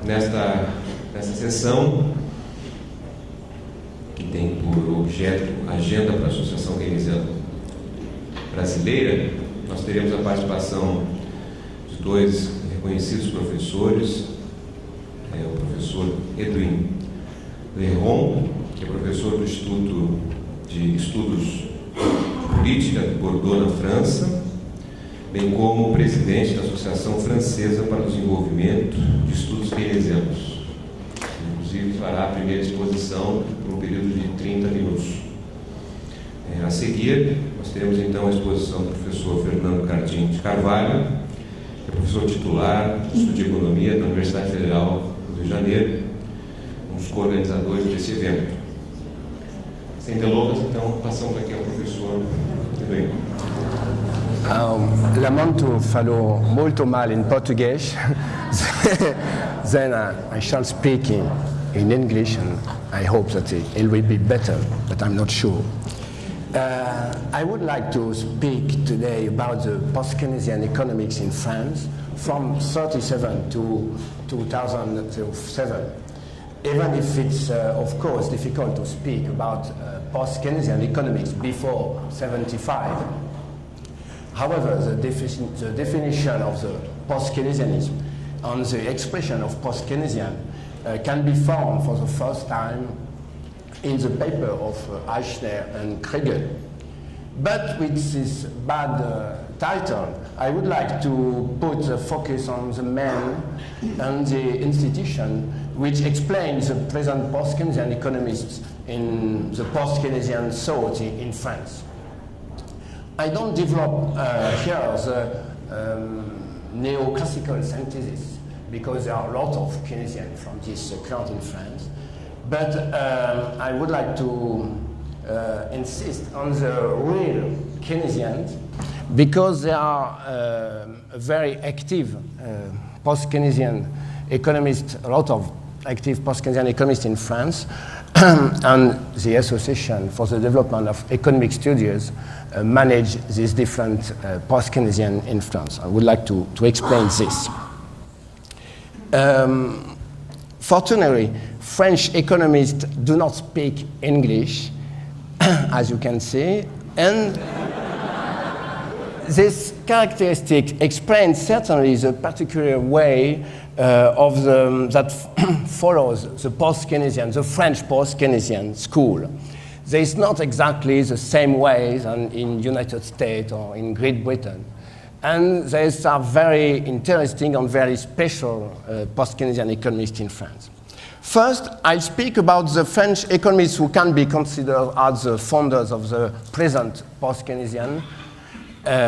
Nesta sessão, que tem por objeto a agenda para a Associação Keynesiana Brasileira, nós teremos a participação de dois reconhecidos professores, o professor Edwin Leron, que é professor do Instituto de Estudos de Política de Bordeaux, na França, bem como presidente da Associação Francesa para o Desenvolvimento de Estudos Keynesianos. Inclusive, fará a primeira exposição por um período de 30 minutos. A seguir, nós teremos então a exposição do professor Fernando Cardim de Carvalho, que é professor titular do Instituto de Economia da Universidade Federal do Rio de Janeiro, um dos coorganizadores desse evento. Sem delongas, então, passamos aqui ao professor Edwin. Lamento falo molto mal in português. Then I shall speak in English, and I hope that it will be better, but I'm not sure. I would like to speak today about the post-Keynesian economics in France from 1937 to 2007. Even if it's, of course, difficult to speak about post-Keynesian economics before 1975. However, the definition of the post-Keynesianism and the expression of post-Keynesian can be found for the first time in the paper of Eichner and Kriegel. But with this bad title, I would like to put the focus on the man and the institution which explains the present post-Keynesian economists in the post-Keynesian thought in France. I don't develop here the neoclassical synthesis, because there are a lot of Keynesians from this current in France. But I would like to insist on the real Keynesians, because there are very active post-Keynesian economists, a lot of active post-Keynesian economists in France, and the Association for the Development of Economic Studies manage these different post-Keynesian in France. I would like to explain this. Fortunately, French economists do not speak English, as you can see, and this characteristic explains certainly the particular way that follows the post-Keynesian, the French post-Keynesian school. There is not exactly the same way than in United States or in Great Britain. And there is a very interesting and very special post-Keynesian economists in France. First, I'll speak about the French economists who can be considered as the founders of the present post-Keynesian,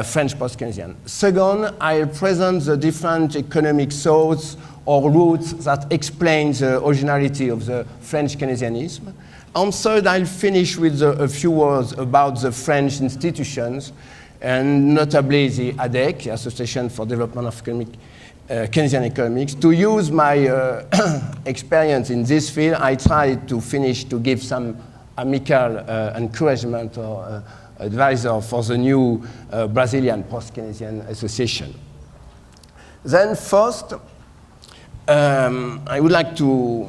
French post-Keynesian. Second, I'll present the different economic thoughts or roots that explain the originality of the French Keynesianism. And third, I'll finish with a few words about the French institutions, and notably the ADEC, the Association for Development of Keynesian Economics. To use my experience in this field, I tried to finish to give some amical encouragement or advisor for the new Brazilian Post-Keynesian Association. Then first, I would like to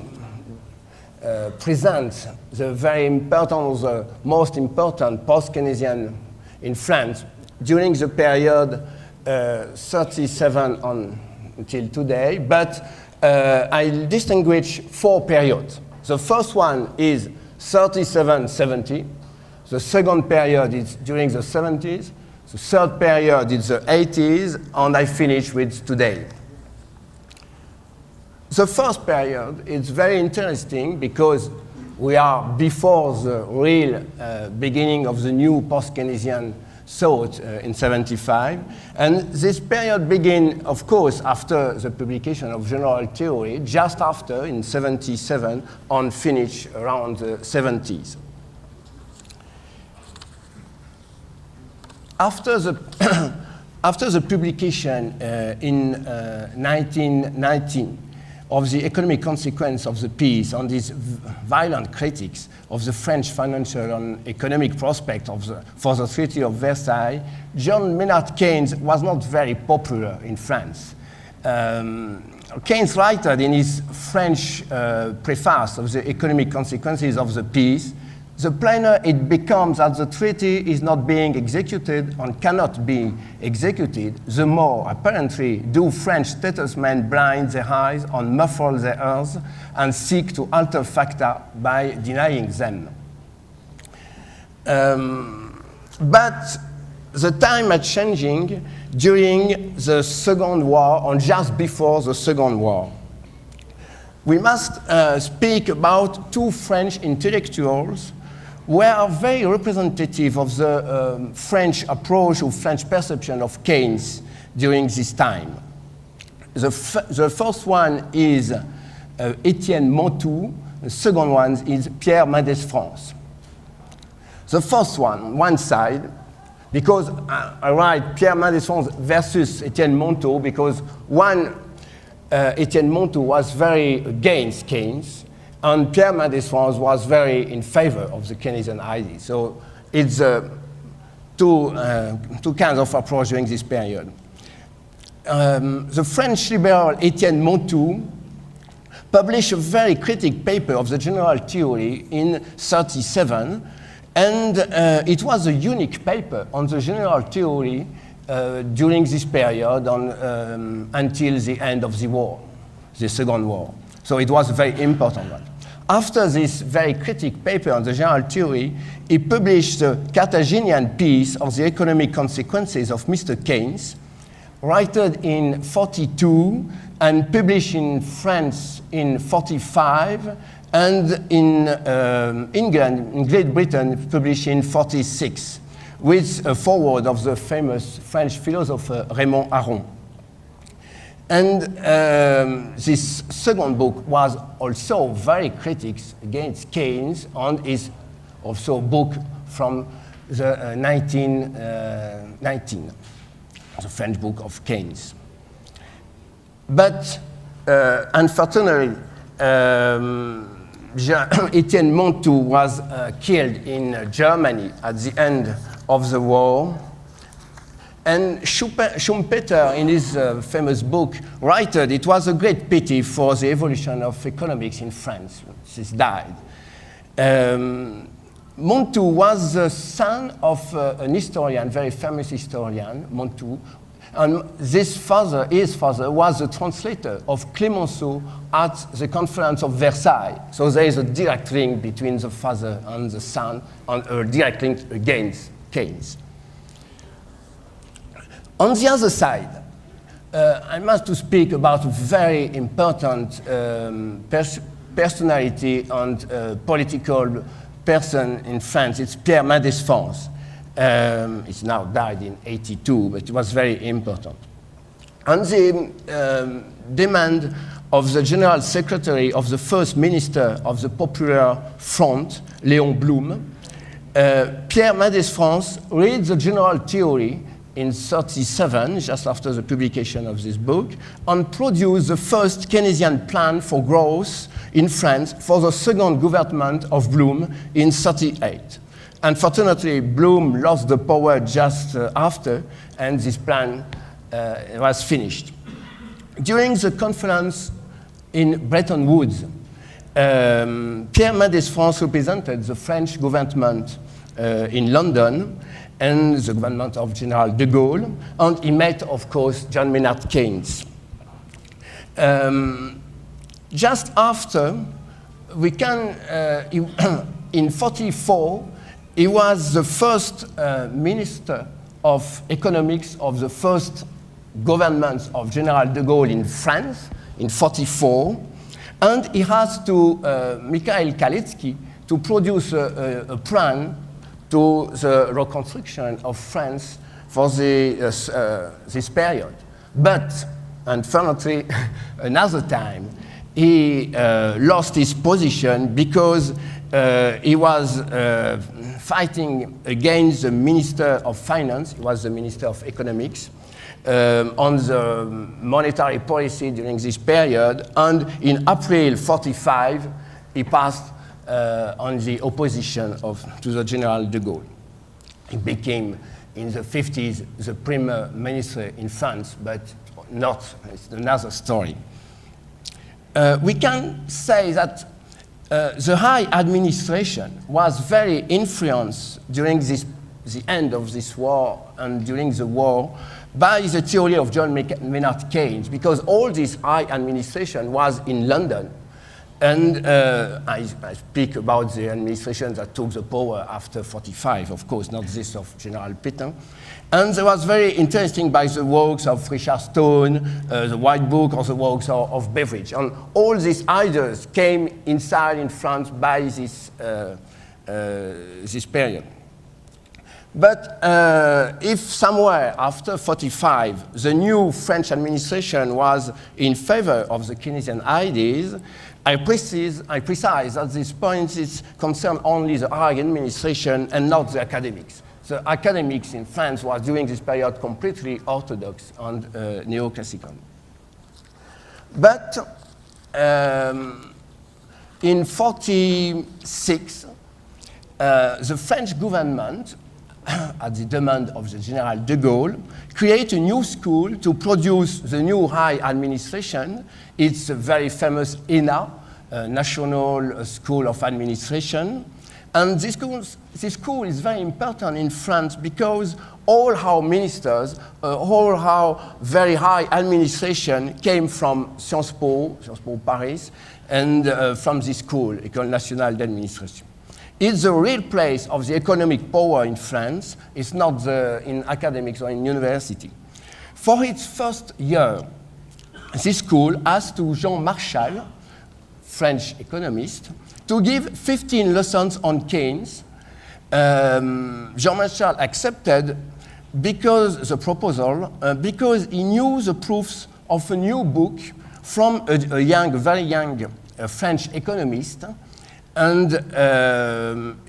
present the very important, the most important post-Keynesian in France during the period 37 on until today, but I'll distinguish four periods. The first one is 37-70. The second period is during the 70s. The third period is the 80s, and I finish with today. The first period is very interesting because we are before the real beginning of the new post-Keynesian thought in 75. And this period began, of course, after the publication of General Theory, just after, in 77, and finish around the 70s. After the publication in 1919 of the economic consequence of the peace and these violent critics of the French financial and economic prospect for the Treaty of Versailles, John Maynard Keynes was not very popular in France. Keynes wrote in his French preface of the economic consequences of the peace, the plainer it becomes that the treaty is not being executed and cannot be executed, the more apparently do French statesmen blind their eyes and muffle their ears and seek to alter facta by denying them. But the time is changing during the Second War and just before the Second War. We must speak about two French intellectuals who are very representative of the French approach or French perception of Keynes during this time. The first one is Étienne Monteux, the second one is Pierre Mendès France. The first one side, because I write Pierre Mendès France versus Étienne Monteux, because one, Étienne Monteux was very against Keynes, and Pierre Mendès France was very in favor of the Keynesian idea. So it's two kinds of approach during this period. The French liberal Étienne Monteux published a very critical paper of the general theory in 1937, and it was a unique paper on the general theory during this period until the end of the war, the Second War. So it was a very important one. After this very critical paper on the general theory, he published the Carthaginian piece of the economic consequences of Mr. Keynes, written in 1942 and published in France in 1945, and in England, in Great Britain, published in 1946, with a foreword of the famous French philosopher Raymond Aron. And this second book was also very critical against Keynes, and is also a book from the 1919, the French book of Keynes. But unfortunately, Étienne Monteux was killed in Germany at the end of the war. And Schumpeter, in his famous book, wrote it was a great pity for the evolution of economics in France. He died. Monteux was the son of an historian, very famous historian, Monteux. And his father was the translator of Clemenceau at the Conference of Versailles. So there is a direct link between the father and the son, and a direct link against Keynes. On the other side, I must speak about a very important personality and political person in France. It's Pierre Mendès France. He's now died in 1982, but it was very important. On the demand of the General Secretary of the First Minister of the Popular Front, Léon Blum, Pierre Mendès France read the general theory in 1937, just after the publication of this book, and produced the first Keynesian plan for growth in France for the second government of Blum in 1938. Unfortunately, Blum lost the power just after, and this plan was finished. During the conference in Bretton Woods, Pierre Mendès France represented the French government in London and the government of General de Gaulle, and he met, of course, John Maynard Keynes. Just after, we can, in 1944, he was the first minister of economics of the first government of General de Gaulle in France in 1944, and he has to Mikhail Kalecki to produce a plan to the reconstruction of France for this period. But unfortunately, another time, he lost his position because he was fighting against the Minister of Finance, he was the Minister of Economics, on the monetary policy during this period, and in April 1945, he passed on the opposition to the General de Gaulle. He became, in the 50s, the Prime Minister in France, but not, it's another story. we can say that the high administration was very influenced during the end of this war and during the war by the theory of John Maynard Keynes, because all this high administration was in London. And I speak about the administration that took the power after 45, of course, not this of General Pétain. And there was very interesting by the works of Richard Stone, the White Book, or the works of Beveridge. And all these ideas came inside in France by this period. But if somewhere after 45, the new French administration was in favor of the Keynesian ideas, I precise that this point is concerned only the high administration and not the academics. The academics in France was during this period completely orthodox and neoclassical. But in 46, the French government, at the demand of the General de Gaulle, create a new school to produce the new high administration. It's a very famous ENA, National School of Administration. And this school is very important in France because all our ministers, all our very high administration came from Sciences Po Paris, and from this school, École Nationale d'Administration. It's the real place of the economic power in France. It's not in academics or in university. For its first year, this school asked to Jean Marchal, French economist, to give 15 lessons on Keynes. Jean Marchal accepted because the proposal, because he knew the proofs of a new book from a very young French economist, and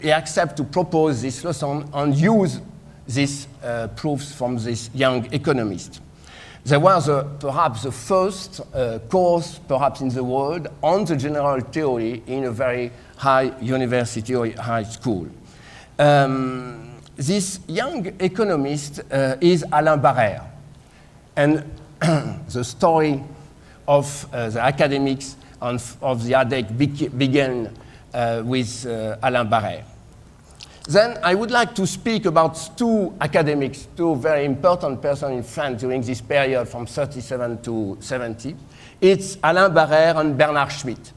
he accepted to propose this lesson and use these proofs from this young economist. There was perhaps the first course, perhaps in the world, on the general theory in a very high university or high school. This young economist is Alain Barrère. And the story of the academics and of the ADEC began with Alain Barrère. Then I would like to speak about two academics, two very important persons in France during this period from 37 to 70. It's Alain Barrère and Bernard Schmitt.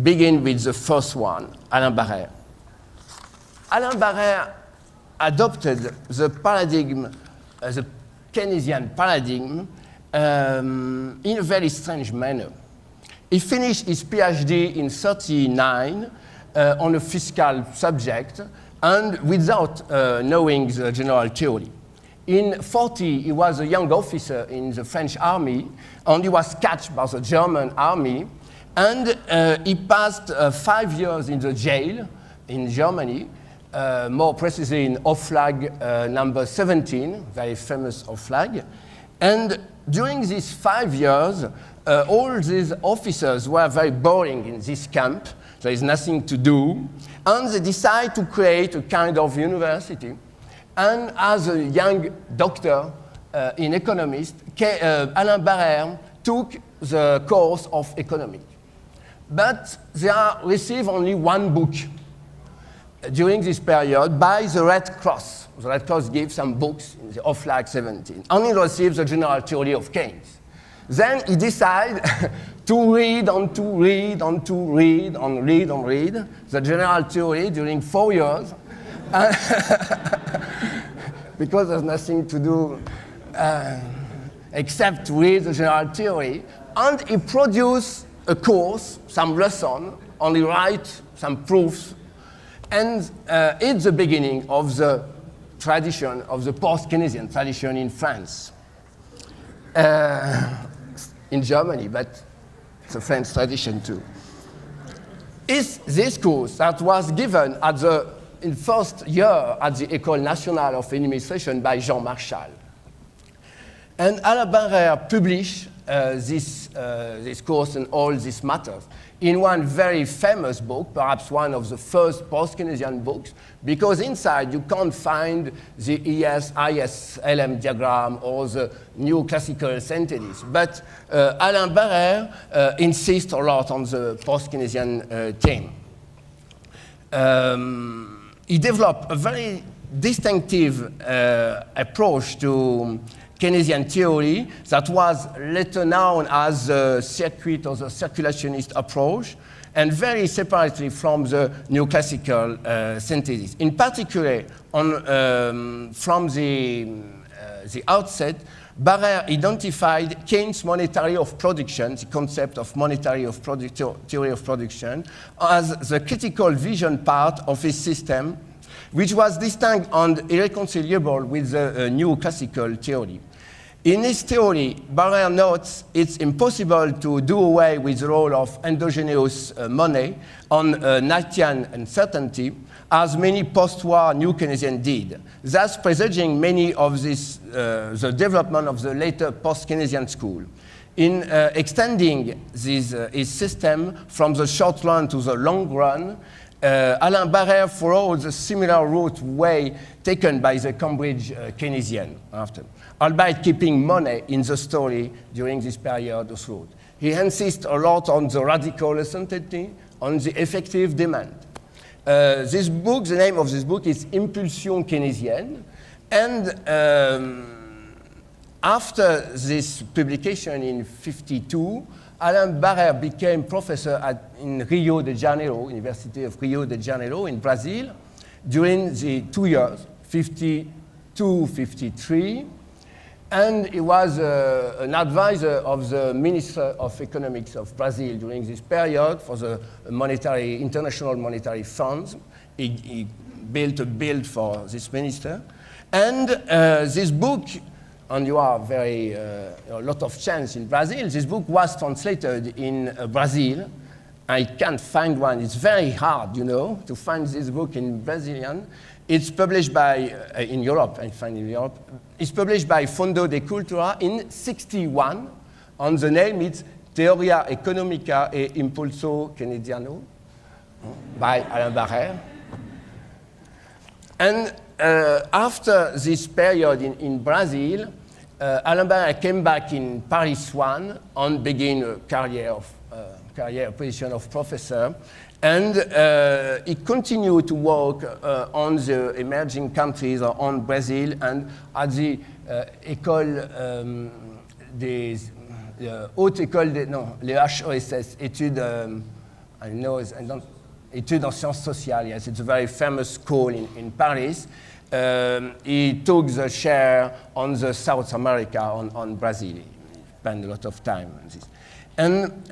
Begin with the first one, Alain Barrère. Alain Barrère adopted the paradigm, the Keynesian paradigm, in a very strange manner. He finished his PhD in 39 on a fiscal subject and without knowing the general theory. In 40, he was a young officer in the French army, and he was catched by the German army, and he passed 5 years in the jail in Germany, more precisely in Oflag number 17, very famous Oflag. And during these 5 years, all these officers were very boring in this camp. There is nothing to do. And they decide to create a kind of university. And as a young doctor in economist, Alain Barrère took the course of economics. But they received only one book during this period by the Red Cross. The Red Cross gave some books in the Oflag 17. And he received the general theory of Keynes. Then he decided to read and to read and to read and read and read the general theory during 4 years. Because there's nothing to do except to read the general theory. And he produced a course, some lesson, and he write some proofs. And it's the beginning of the tradition, of the post-Keynesian tradition in France. In Germany, but it's a French tradition too. Is this course that was given in first year at the École Nationale of Administration by Jean Marchal. And Alain Barrère published this course and all these matters in one very famous book, perhaps one of the first post-Keynesian books, because inside you can't find the IS-LM diagram or the new classical synthesis. But Alain Barrère insists a lot on the post-Keynesian theme. He developed a very distinctive approach to Keynesian theory that was later known as the circuit or the circulationist approach, and very separately from the neoclassical synthesis. In particular, from the outset, Barrère identified Keynes' monetary of production, the concept of monetary of theory of production, as the critical vision part of his system, which was distinct and irreconcilable with the neoclassical theory. In his theory, Barrère notes it's impossible to do away with the role of endogenous money on Knightian uncertainty, as many post-war New Keynesians did, thus presaging many of the development of the later post-Keynesian school. In extending his system from the short run to the long run, Alain Barrère followed the similar route way taken by the Cambridge Keynesian after, albeit keeping money in the story during this period of route. He insists a lot on the radical essentiality, on the effective demand. This book, the name of this book is Impulsion Keynésienne, and after this publication in 1952, Alain Barrère became professor in Rio de Janeiro, University of Rio de Janeiro in Brazil, during the 2 years, 52-53, and he was an advisor of the Minister of Economics of Brazil during this period for the International Monetary Funds. He built a bill for this minister. And this book, and you are very, a lot of chance in Brazil, this book was translated in Brazil. I can't find one. It's very hard, you know, to find this book in Brazilian. It's published by, in Europe, I find in Europe. It's published by Fundo de Cultura in 1961, and the name is Teoria Economica e Impulso Keynesiano by Alain Barrère. And after this period in Brazil, Alain Barrère came back in Paris 1 and began a career position of professor. And he continued to work on the emerging countries, on Brazil, and at the École Haute École les HESS, Études en Sciences Sociales. Yes, it's a very famous school in Paris. He took the chair on the South America, on Brazil. He spent a lot of time on this. And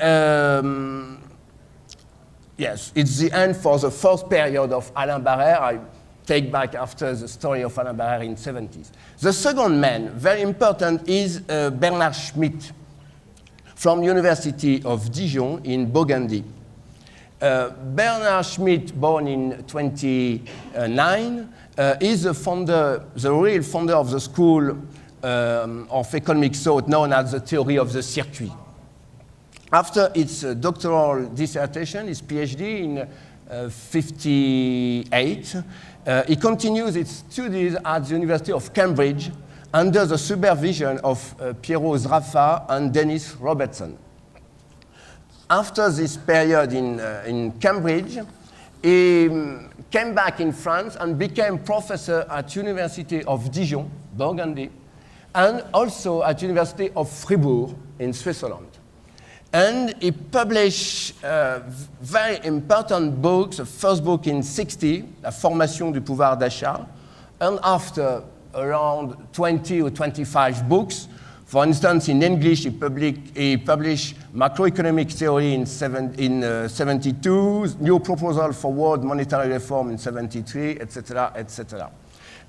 yes, it's the end for the first period of Alain Barrère. I take back after the story of Alain Barrère in the 70s. The second man, very important, is Bernard Schmitt from University of Dijon in Burgundy. Bernard Schmitt, born in 1929, is the real founder of the school of economic thought known as the theory of the circuit. After its doctoral dissertation, his PhD in 1958, he continues its studies at the University of Cambridge under the supervision of Piero Sraffa and Dennis Robertson. After this period in Cambridge, he came back in France and became professor at University of Dijon, Burgundy, and also at University of Fribourg in Switzerland. And he published very important books, the first book in 1960, La Formation du Pouvoir d'achat, and after around 20 or 25 books. For instance, in English, he published Macroeconomic Theory in 1972, New Proposal for World Monetary Reform in 1973, etc., etc.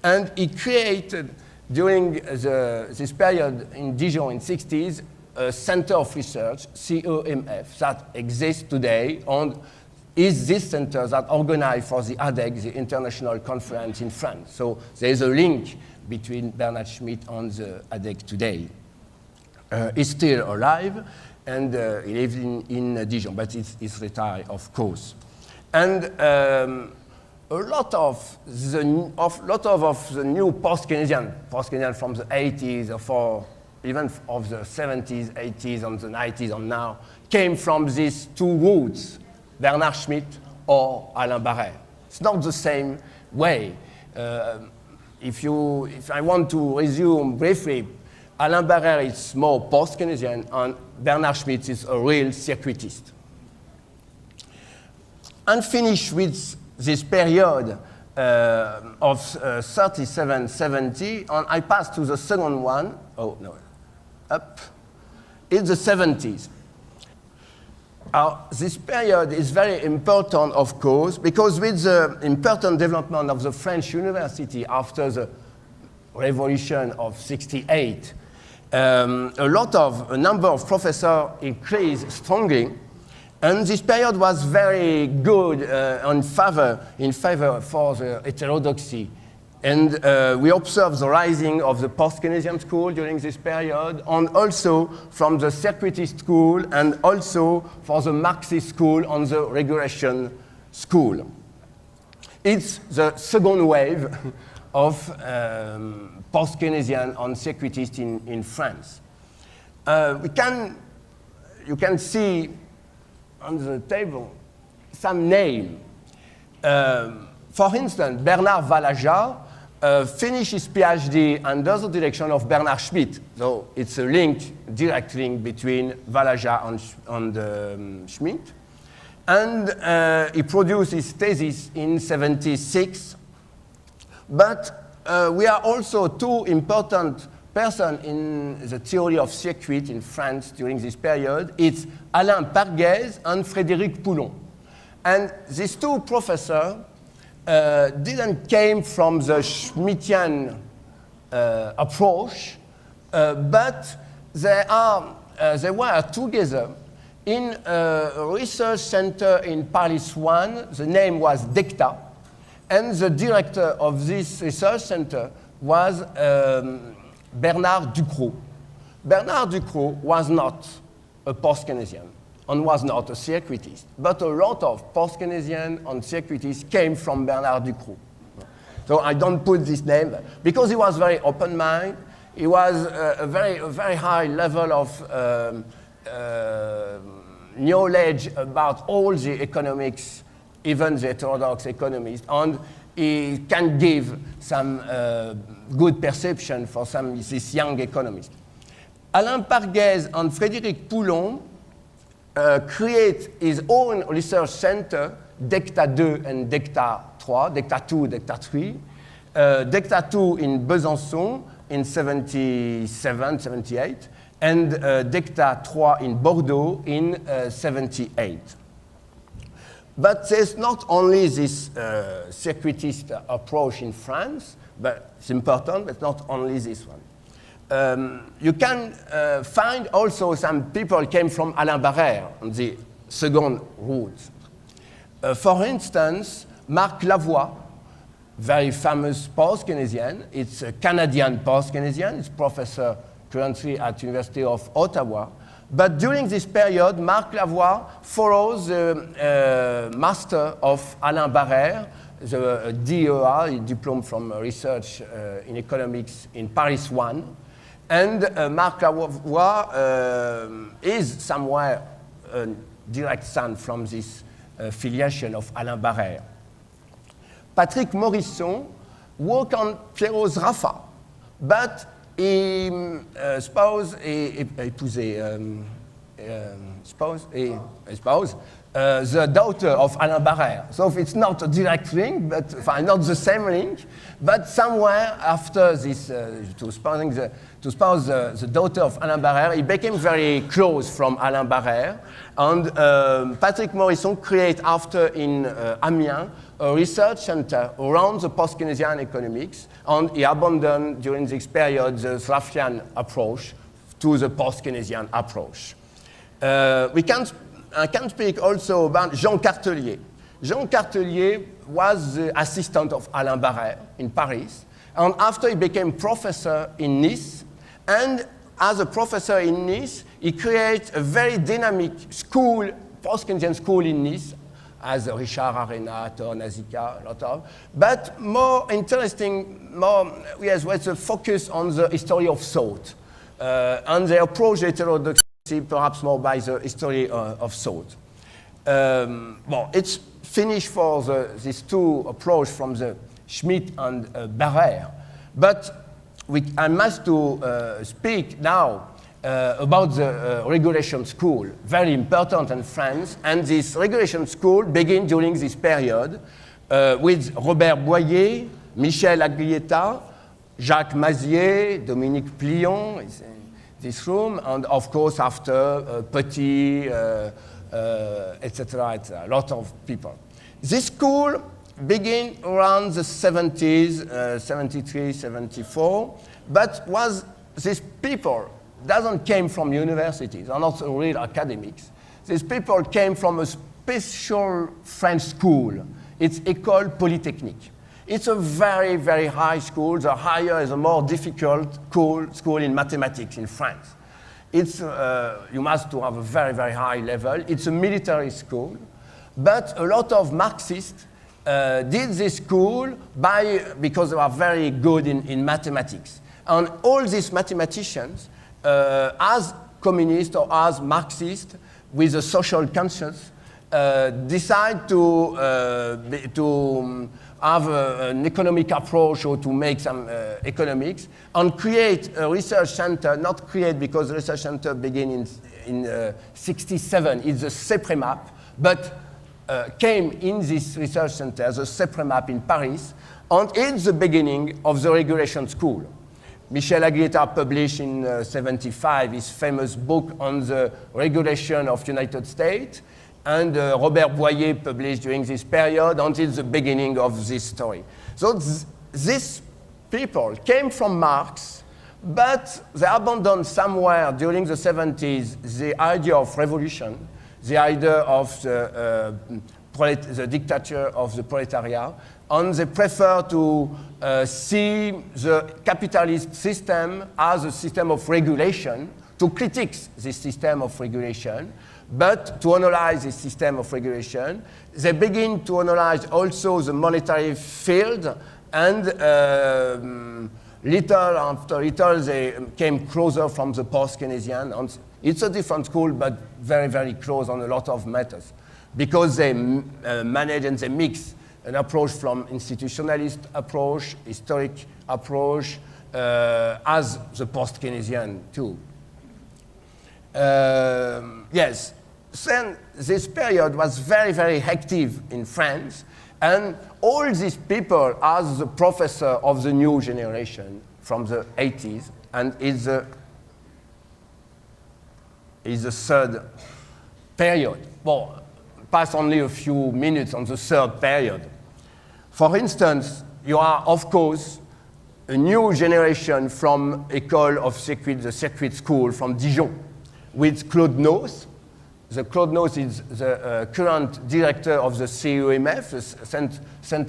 And he created, during this period in Dijon in the 60s, a center of research, CEMF, that exists today, and is this center that organized for the ADEC, the International Conference in France. So there is a link between Bernard Schmitt and the ADEC today. is still alive, and he lives in Dijon, but he's retired, of course. And a lot of the new post-Keynesian from the 80s or even of the 70s, 80s, and the 90s, and now, came from these two roots, Bernard Schmitt or Alain Barrère. It's not the same way. If I want to resume briefly, Alain Barrère is more post-Keynesian, and Bernard Schmitt is a real circuitist. And finish with this period of 37-70, and I pass to the second one. Oh, no, up. It's the 70s. This period is very important, of course, because with the important development of the French university after the Revolution of '68, a number of professors increased strongly, and this period was very good in favor for the heterodoxy. And we observe the rising of the post-Keynesian school during this period, and also from the circuitist school, and also for the Marxist school and the regression school. It's the second wave of post-Keynesian and circuitist in France. You can see on the table some name. For instance, Bernard Vallaja finished his PhD under the direction of Bernard Schmitt. So it's a direct link between Vallaja and Schmitt. And he produced his thesis in '76. But we are also two important persons in the theory of circuit in France during this period. It's Alain Parguez and Frédéric Poulon. And these two professors didn't came from the Schmittian approach, but they were together in a research center in Paris 1. The name was DECTA, and the director of this research center was Bernard Ducrot. Bernard Ducrot was not a post-Keynesian and was not a circuitist, but a lot of post-Keynesian and circuitists came from Bernard Ducrot. So I don't put this name, because he was very open-minded. He was a very high level of knowledge about all the economics, even the heterodox economists, and he can give some good perception for these young economists. Alain Parguez and Frédéric Poulon create his own research center, DECTA 2 and DECTA 3, DECTA 2, DECTA 3. DECTA 2 in Besançon in 77, 78, and DECTA 3 in Bordeaux in 78. But there's not only this circuitist approach in France, but it's important, but not only this one. You can find also some people came from Alain Barrère on the second route. For instance, Marc Lavoie, very famous post-Keynesian. It's a Canadian post-Keynesian. He's professor currently at University of Ottawa. But during this period, Marc Lavoie follows the master of Alain Barrère, the DEA, diploma from research in economics in Paris 1. And Marc Lavoie is somewhere a direct son from this filiation of Alain Barrère. Patrick Morisson worked on Pierro's Raffa, but he espoused the daughter of Alain Barrère. So it's not a direct link, but not the same link, but somewhere after this, to spouse the daughter of Alain Barrère, he became very close from Alain Barrère, and Patrick Morisson created after in Amiens a research center around the post-Keynesian economics, and he abandoned during this period the Raffian approach to the post-Keynesian approach. I can speak also about Jean Cartelier. Jean Cartelier was the assistant of Alain Barrère in Paris, and after he became professor in Nice, and as a professor in Nice, he creates a very dynamic school, post-Keynesian school in Nice, as Richard Arena, Thor Nazika, a lot of. But more interesting, was a focus on the history of thought. And they approach heterodoxy perhaps more by the history of thought. Well, it's finished for these two approach from the Schmitt and Barrère. But I must speak now about the regulation school, very important in France. And this regulation school began during this period with Robert Boyer, Michel Aglietta, Jacques Mazier, Dominique Plion, this room, and of course after Petit, etc., a lot of people. This school began around the 70s, 73, 74, but these people doesn't came from universities, are not real academics. These people came from a special French school. It's École Polytechnique. It's a very, very high school. The higher is a more difficult school in mathematics in France. It's, you must have a very, very high level. It's a military school, but a lot of Marxists did this school because they are very good in mathematics. And all these mathematicians, as communists or as Marxists with a social conscience, decide to have an economic approach or to make some economics and create a research center, not create because the research center began in 67, it's the CEPREMAP, but came in this research center, the CEPREMAP in Paris, and it's the beginning of the regulation school. Michel Aglietta published in 75 his famous book on the regulation of United States, and Robert Boyer published during this period until the beginning of this story. So these people came from Marx, but they abandoned somewhere during the 70s the idea of revolution, the idea of the dictature of the proletariat, and they prefer to see the capitalist system as a system of regulation, to critique this system of regulation, but to analyze this system of regulation. They begin to analyze also the monetary field, and little after little they came closer from the post-Keynesian. And it's a different school, but very, very close on a lot of matters, because they manage and they mix an approach from institutionalist approach, historic approach, as the post-Keynesian too. Yes, then this period was very, very active in France, and all these people are the professor of the new generation from the 80s, and it's the third period. Well, pass only a few minutes on the third period. For instance, you are, of course, a new generation from École of Circuit, the Circuit School from Dijon, with Claude Noce. Claude Noce is the current director of the CEMF,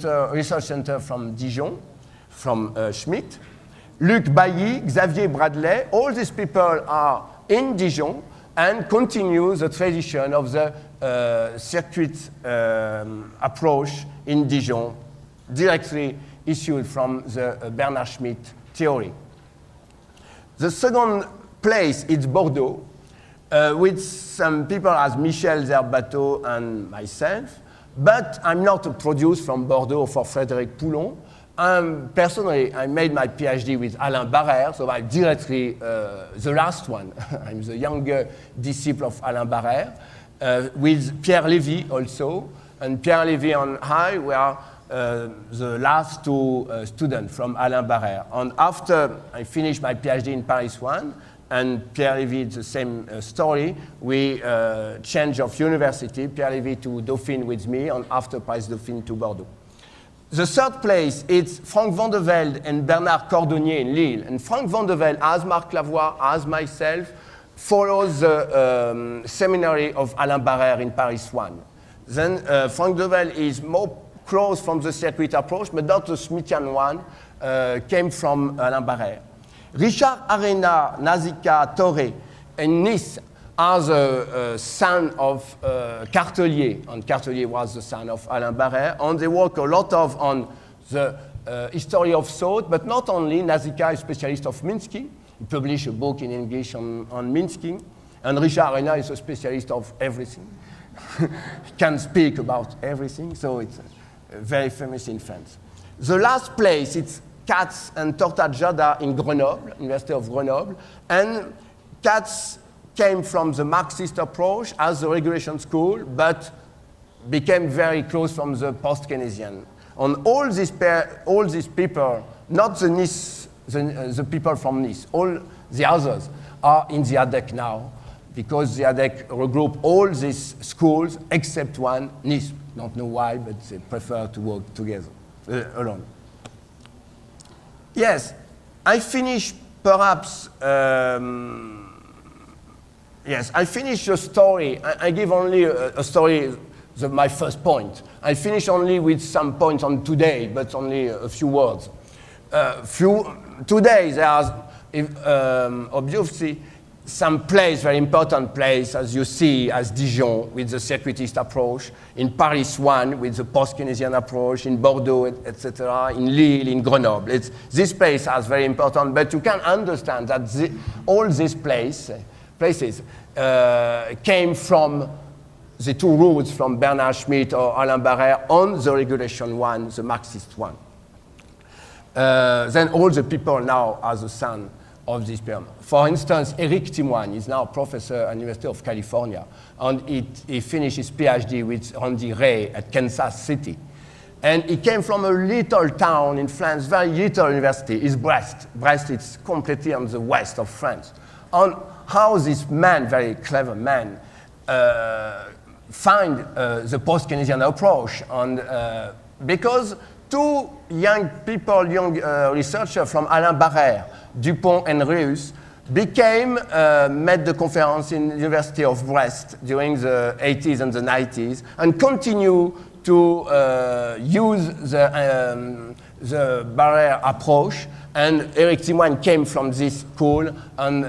the research center from Dijon, from Schmitt. Luc Bailly, Xavier Bradley, all these people are in Dijon and continue the tradition of the circuit approach in Dijon, directly issued from the Bernard Schmitt theory. The second place is Bordeaux, with some people as Michel Zerbateau and myself, but I'm not produced from Bordeaux for Frédéric Poulon. Personally, I made my PhD with Alain Barrère, so I'm directly the last one. I'm the younger disciple of Alain Barrère, with Pierre Lévy also. And Pierre Lévy and I were the last two students from Alain Barrère. And after I finished my PhD in Paris 1, and Pierre Lévy, the same story, we changed of university, Pierre Lévy to Dauphine with me, and after Paris Dauphine to Bordeaux. The third place is Frank van der Velde and Bernard Cordonnier in Lille. And Frank van der Velde, as Marc Lavoie, as myself, follows the seminary of Alain Barrère in Paris 1. Then Frank van der Velde is more close from the circuit approach, but not the Schmittian one, came from Alain Barrère. Richard Arena, Nazika, Torre, and Nice are the son of Cartelier, and Cartelier was the son of Alain Barrère, and they work a lot on the history of thought, but not only. Nazika is a specialist of Minsky. He published a book in English on Minsky, and Richard Arena is a specialist of everything. He can speak about everything, so it's very famous in France. The last place, it's Katz and Tortajada in Grenoble, University of Grenoble, and Katz came from the Marxist approach as a regulation school, but became very close from the post-Keynesian. On all these people, not the Nice, the people from Nice, all the others are in the ADEC now, because the ADEC regroup all these schools except one, Nice. Don't know why, but they prefer to work together, alone. Yes, I finish perhaps, yes, I finish the story. I give only a story, my first point. I finish only with some points on today, but only a few words. Today, there are obviously some place, very important place, as you see, as Dijon with the circuitist approach, in Paris 1 with the post-Keynesian approach, in Bordeaux, etc., in Lille, in Grenoble. This place is very important, but you can understand that all these places came from the two roots from Bernard Schmitt or Alain Barrère on the regulation one, the Marxist one. Then all the people now are the son of this period. For instance, Eric Timoine is now a professor at the University of California, and he finished his PhD with Randy Ray at Kansas City. And he came from a little town in France, very little university, is Brest. Brest is completely on the west of France. On how this man, very clever man, find the post-Keynesian approach, and because two young people, researchers from Alain Barrère, Dupont and Reus, made the conference in the University of Brest during the 80s and the 90s, and continue to use the Barrère approach. And Eric Timoine came from this school, and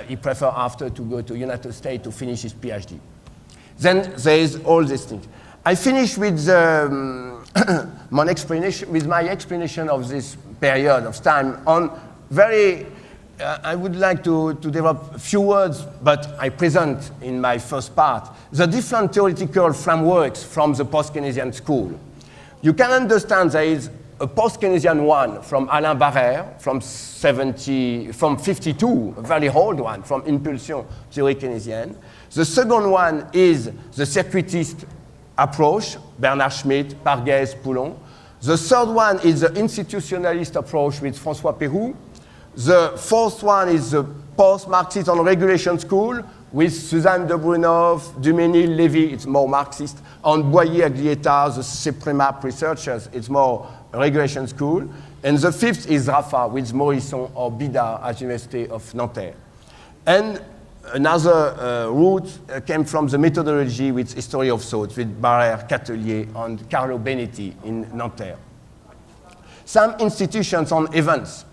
he preferred after to go to the United States to finish his PhD. Then there is all these things. I finish with my explanation of this period of time on I would like to develop a few words, but I present in my first part the different theoretical frameworks from the post-Keynesian school. You can understand there is a post-Keynesian one from Alain Barrère from 52, a very old one, from Impulsion Theorie Keynesienne. The second one is the circuitist approach, Bernard Schmitt, Parguez, Poulon. The third one is the institutionalist approach with François Pérou. The fourth one is the post-Marxist on regulation school with Suzanne de Brunhoff, Duménil, Lévy, it's more Marxist, and Boyer, Aglietta, the CEPREMAP researchers, it's more regulation school. And the fifth is Rafa with Morisson or Bida at University of Nanterre. And another route came from the methodology with history of thought with Barrère, Catelier, and Carlo Benetti in Nanterre. Some institutions on events.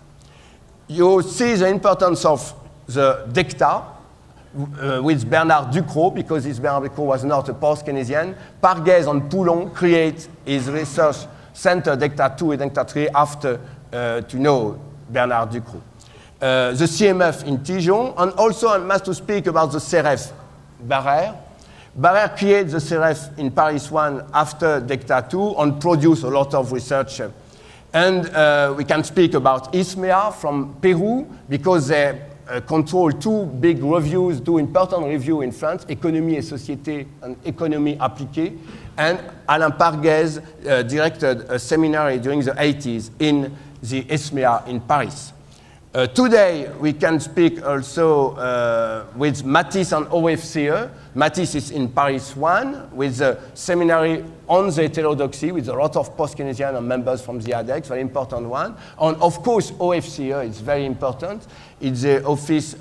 You see the importance of the DECTA with Bernard Ducrot, because this Bernard Ducrot was not a post-Keynesian. Parguez and Poulon create his research center, DECTA 2 and DECTA 3, after to know Bernard Ducrot. The CMF in Dijon, and also I must speak about the CEREF Barrère. Barrère created the CEREF in Paris 1 after DECTA 2 and produced a lot of research. And we can speak about ISMEA from Peru, because they control two big reviews, two important reviews in France, Économie et Société and Économie Appliquée. And Alain Parguez directed a seminary during the 80s in the ISMEA in Paris. Today, we can speak also with Matisse and OFCE. Matisse is in Paris 1 with a seminary on the heterodoxy with a lot of post-Keynesian members from the ADEC, very important one. And of course, OFCE is very important. It's the office,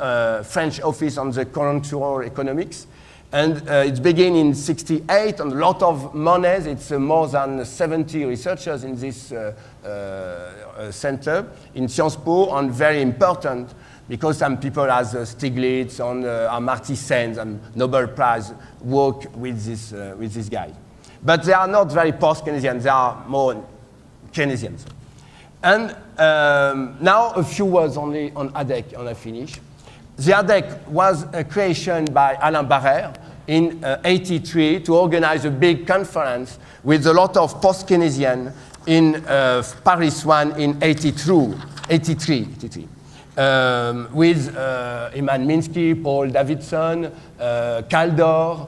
French office on the conjunctural economics. And it began in 1968, and a lot of monies. It's more than 70 researchers in this center in Sciences Po, and very important because some people as Stiglitz and Amartya Sen and Nobel Prize work with this guy. But they are not very post-Keynesian, they are more Keynesians. And now a few words only on ADEC, and I finish. The ADEC was a creation by Alain Barrère in '83 to organize a big conference with a lot of post-Keynesian in Paris 1 in '83. With Iman Minsky, Paul Davidson, Kaldor,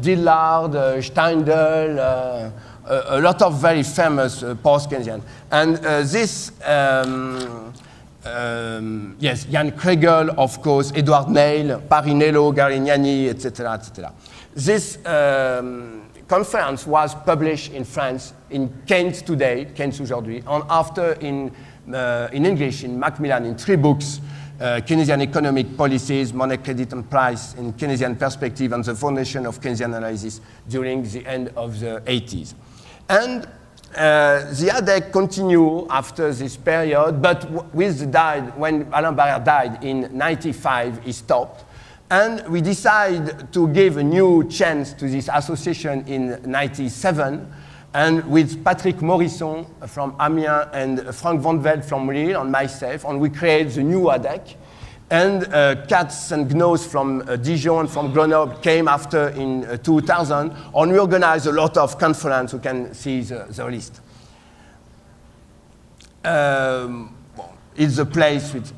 Dillard, Steindl, a lot of very famous post-Keynesian. And yes, Jan Kregel, of course, Edouard Neil, Parinello, Garignani, etc., etc. This conference was published in France in Keynes Today, Keynes Aujourd'hui, and after in English, in Macmillan, in 3 books, Keynesian Economic Policies, Money, Credit, and Price in Keynesian Perspective, and the Foundation of Keynesian Analysis during the end of the 80s. And the ADEC continued after this period, but when Alain Barrère died in '95, he stopped. And we decided to give a new chance to this association in '97, and with Patrick Morisson from Amiens and Frank Van Veld from Lille and myself, and we created the new ADEC. And Katz and Gnos from Dijon and from Grenoble came after in 2000, and we organized a lot of conferences. You can see the list. It's a place with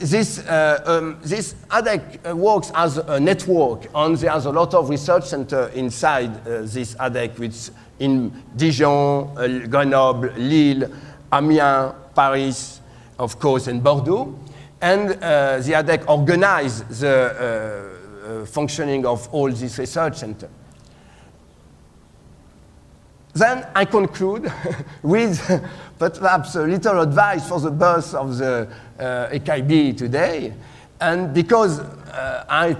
this ADEC works as a network, and there's a lot of research center inside this ADEC, which in Dijon, Grenoble, Lille, Amiens, Paris, of course, and Bordeaux. And the ADEC organized the functioning of all this research center. Then I conclude with perhaps a little advice for the birth of the EKB today. And because I'm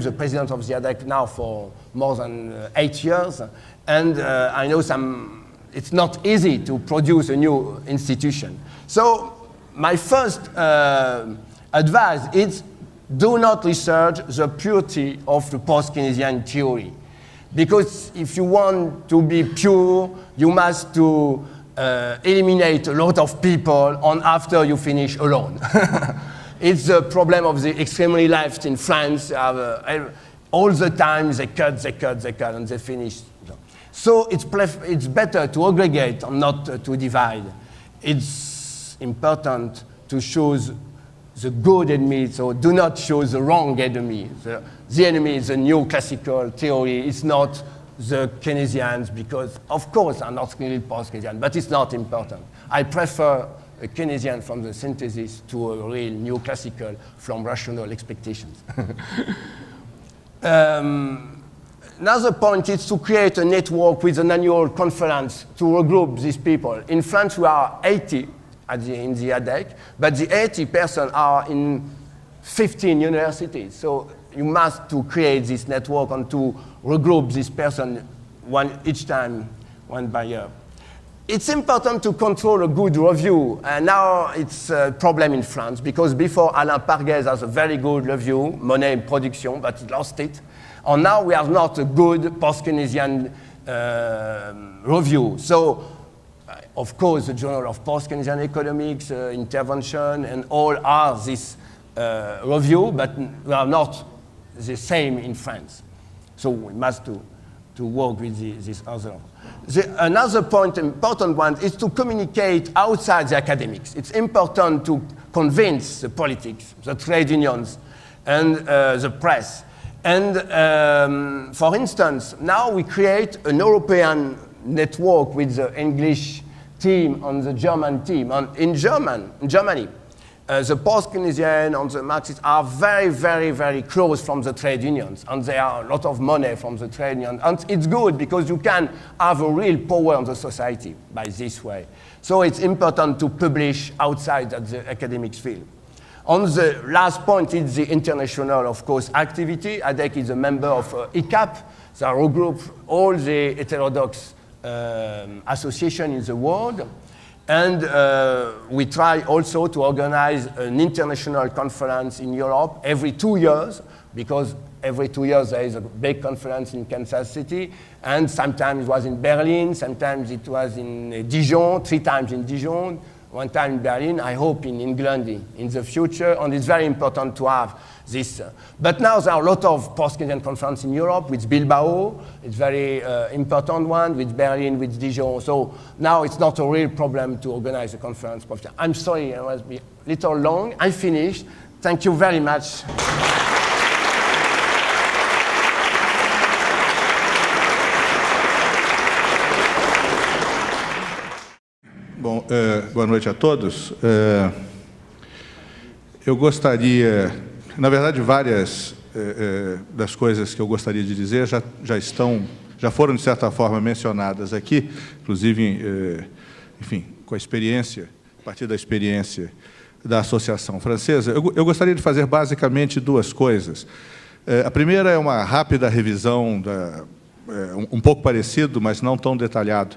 the president of the ADEC now for more than 8 years, and I know it's not easy to produce a new institution. So my first advice is do not research the purity of the post-Keynesian theory. Because if you want to be pure, you must eliminate a lot of people, and after you finish alone. It's the problem of the extremely left in France. All the time they cut, and they finish. So it's better to aggregate and not to divide. It's important to choose the good enemy, so do not choose the wrong enemy. The enemy is a new classical theory. It's not the Keynesians, because of course I'm not really post-Keynesian, but it's not important. I prefer a Keynesian from the synthesis to a real new classical from rational expectations. Another point is to create a network with an annual conference to regroup these people. In France, we are 80 in the ADEC, but the 80 persons are in 15 universities. So you must to create this network and to regroup this person each time, one by year. It's important to control a good review, and now it's a problem in France, because before Alain Parguez has a very good review, Monnaie and Production, but he lost it. And now we have not a good post-Keynesian review. So, of course, the Journal of Post-Keynesian Economics, Intervention, and all are this review, but we are not the same in France. So we must to work with this other. Another important one is to communicate outside the academics. It's important to convince the politics, the trade unions, and the press. And for instance, now we create an European network with the English team and the German team. And in Germany, the post-Keynesian and the Marxists are very, very, very close from the trade unions, and there are a lot of money from the trade unions. And it's good because you can have a real power on the society by this way. So it's important to publish outside of the academic field. On the last point is the international, of course, activity. ADEC is a member of ICAP, that regroup all the heterodox associations in the world. And we try also to organize an international conference in Europe every 2 years, because every 2 years there is a big conference in Kansas City, and sometimes it was in Berlin, sometimes it was in Dijon, 3 times in Dijon, 1 time in Berlin, I hope in England in the future, and it's very important to have this. But now there are a lot of post-Keynesian conferences in Europe, with Bilbao, it's a very important one, with Berlin, with Dijon, so now it's not a real problem to organize a conference. I'm sorry, I was a little long, I finished, thank you very much. Bom, boa noite a todos. Eu gostaria, na verdade, várias das coisas que eu gostaria de dizer já foram, de certa forma, mencionadas aqui, inclusive, enfim, com a experiência, a partir da experiência da Associação Francesa. Eu gostaria de fazer, basicamente, 2 coisas. A primeira é uma rápida revisão, um pouco parecido, mas não tão detalhado,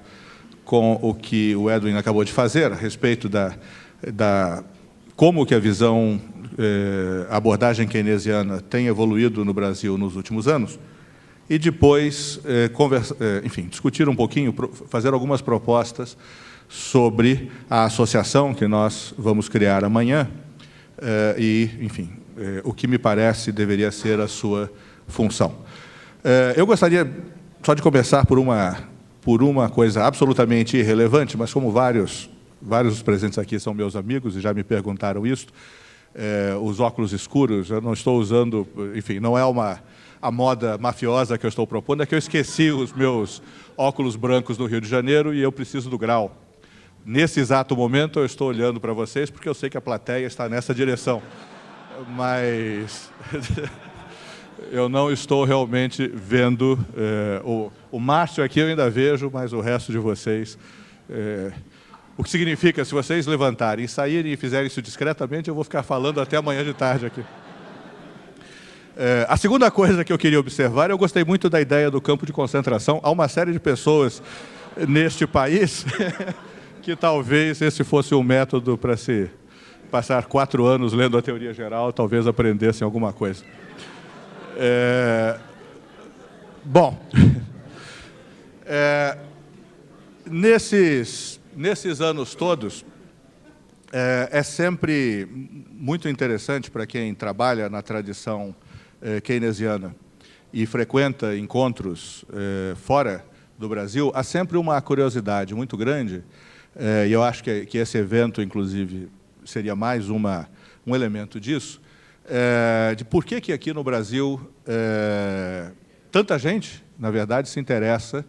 com o que o Edwin acabou de fazer, a respeito como que a visão, a abordagem keynesiana tem evoluído no Brasil nos últimos anos, e depois, enfim, discutir um pouquinho, fazer algumas propostas sobre a associação que nós vamos criar amanhã, e, enfim, o que me parece deveria ser a sua função. Eu gostaria só de começar por uma coisa absolutamente irrelevante, mas como vários dos presentes aqui são meus amigos e já me perguntaram isso, os óculos escuros, eu não estou usando, enfim, não é a moda mafiosa que eu estou propondo, é que eu esqueci os meus óculos brancos no Rio de Janeiro e eu preciso do grau. Nesse exato momento eu estou olhando para vocês porque eu sei que a plateia está nessa direção, mas eu não estou realmente vendo. O Márcio aqui eu ainda vejo, mas o resto de vocês... o que significa, se vocês levantarem e saírem e fizerem isso discretamente, eu vou ficar falando até amanhã de tarde aqui. A segunda coisa que eu queria observar, eu gostei muito da ideia do campo de concentração. Há uma série de pessoas neste país que talvez esse fosse um método para se passar 4 anos lendo a teoria geral, talvez aprendessem alguma coisa. Bom, nesses anos todos, é sempre muito interessante para quem trabalha na tradição keynesiana e frequenta encontros fora do Brasil, há sempre uma curiosidade muito grande, e eu acho que esse evento, inclusive, seria mais um elemento disso, de por que aqui no Brasil tanta gente, na verdade, se interessa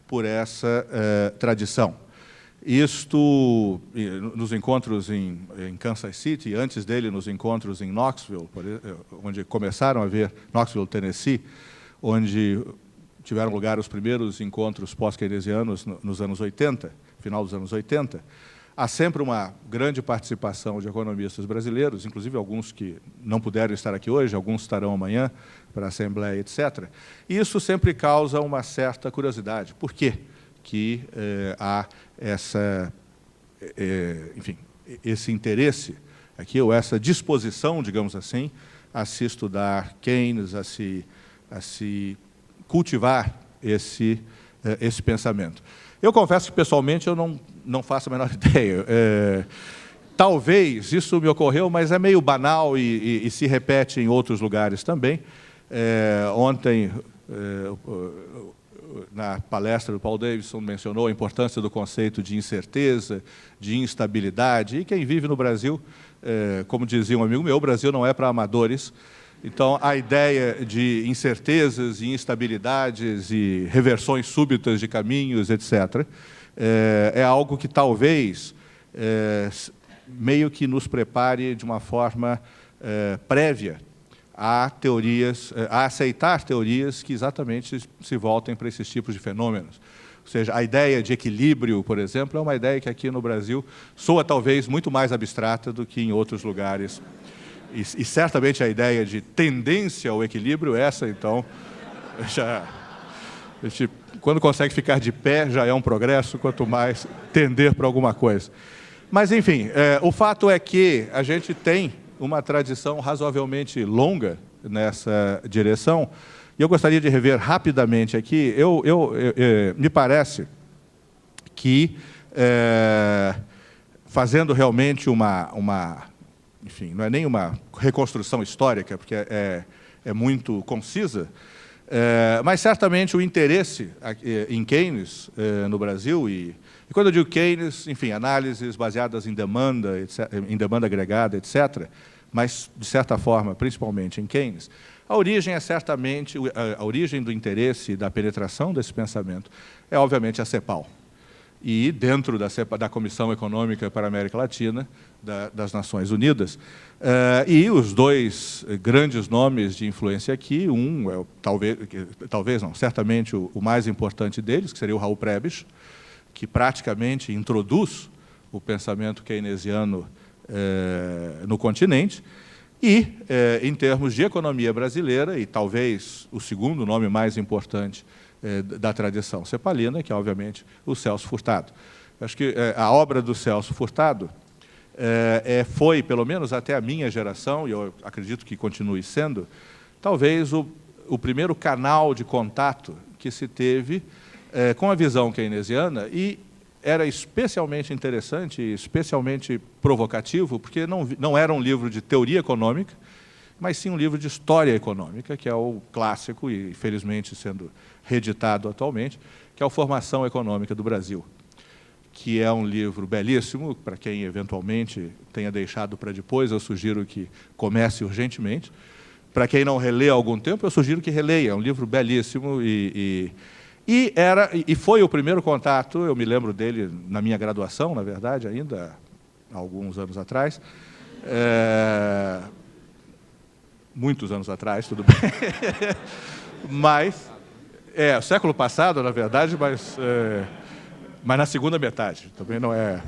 por essa tradição. Isto, nos encontros em Kansas City, antes dele nos encontros em Knoxville, onde começaram a haver, Knoxville, Tennessee, onde tiveram lugar os primeiros encontros pós-keynesianos nos anos 80, final dos anos 80, há sempre uma grande participação de economistas brasileiros, inclusive alguns que não puderam estar aqui hoje, alguns estarão amanhã para a Assembleia, etc. E isso sempre causa uma certa curiosidade. Por quê que há enfim, esse interesse aqui, ou essa disposição, digamos assim, a se estudar Keynes, a se cultivar esse pensamento? Eu confesso que, pessoalmente, eu não faço a menor ideia. Talvez isso me ocorreu, mas é meio banal e se repete em outros lugares também. Ontem, na palestra do Paul Davidson, mencionou a importância do conceito de incerteza, de instabilidade, e quem vive no Brasil, como dizia um amigo meu, o Brasil não é para amadores. Então, a ideia de incertezas e instabilidades e reversões súbitas de caminhos, etc., é algo que talvez meio que nos prepare de uma forma prévia a aceitar teorias que exatamente se voltem para esses tipos de fenômenos. Ou seja, a ideia de equilíbrio, por exemplo, é uma ideia que aqui no Brasil soa talvez muito mais abstrata do que em outros lugares. E certamente a ideia de tendência ao equilíbrio, essa, então, a gente Quando consegue ficar de pé, já é um progresso, quanto mais tender para alguma coisa. Mas, enfim, o fato é que a gente tem uma tradição razoavelmente longa nessa direção, e eu gostaria de rever rapidamente aqui. Me parece que, fazendo realmente enfim, não é nem uma reconstrução histórica, porque é muito concisa, mas certamente o interesse em Keynes no Brasil, e quando eu digo Keynes, enfim, análises baseadas em demanda agregada, etc., mas, de certa forma, principalmente em Keynes, a origem é certamente, a origem do interesse e da penetração desse pensamento é, obviamente, a CEPAL. E, dentro da Comissão Econômica para a América Latina, das Nações Unidas. E os dois grandes nomes de influência aqui, talvez não, certamente o mais importante deles, que seria o Raul Prebisch, que praticamente introduz o pensamento keynesiano no continente, e, em termos de economia brasileira, e talvez o segundo nome mais importante da tradição cepalina, que é, obviamente, o Celso Furtado. Acho que a obra do Celso Furtado foi, pelo menos até a minha geração, e eu acredito que continue sendo, talvez o primeiro canal de contato que se teve com a visão keynesiana, e era especialmente interessante e especialmente provocativo, porque não era um livro de teoria econômica, mas sim um livro de história econômica, que é o clássico, e felizmente sendo reeditado atualmente, que é a Formação Econômica do Brasil, que é um livro belíssimo, para quem eventualmente tenha deixado para depois, eu sugiro que comece urgentemente. Para quem não relê há algum tempo, eu sugiro que releia, é um livro belíssimo, e foi o primeiro contato, eu me lembro dele na minha graduação, na verdade, ainda há alguns anos atrás, muitos anos atrás, tudo bem, mas, século passado, na verdade, mas na segunda metade, também não é...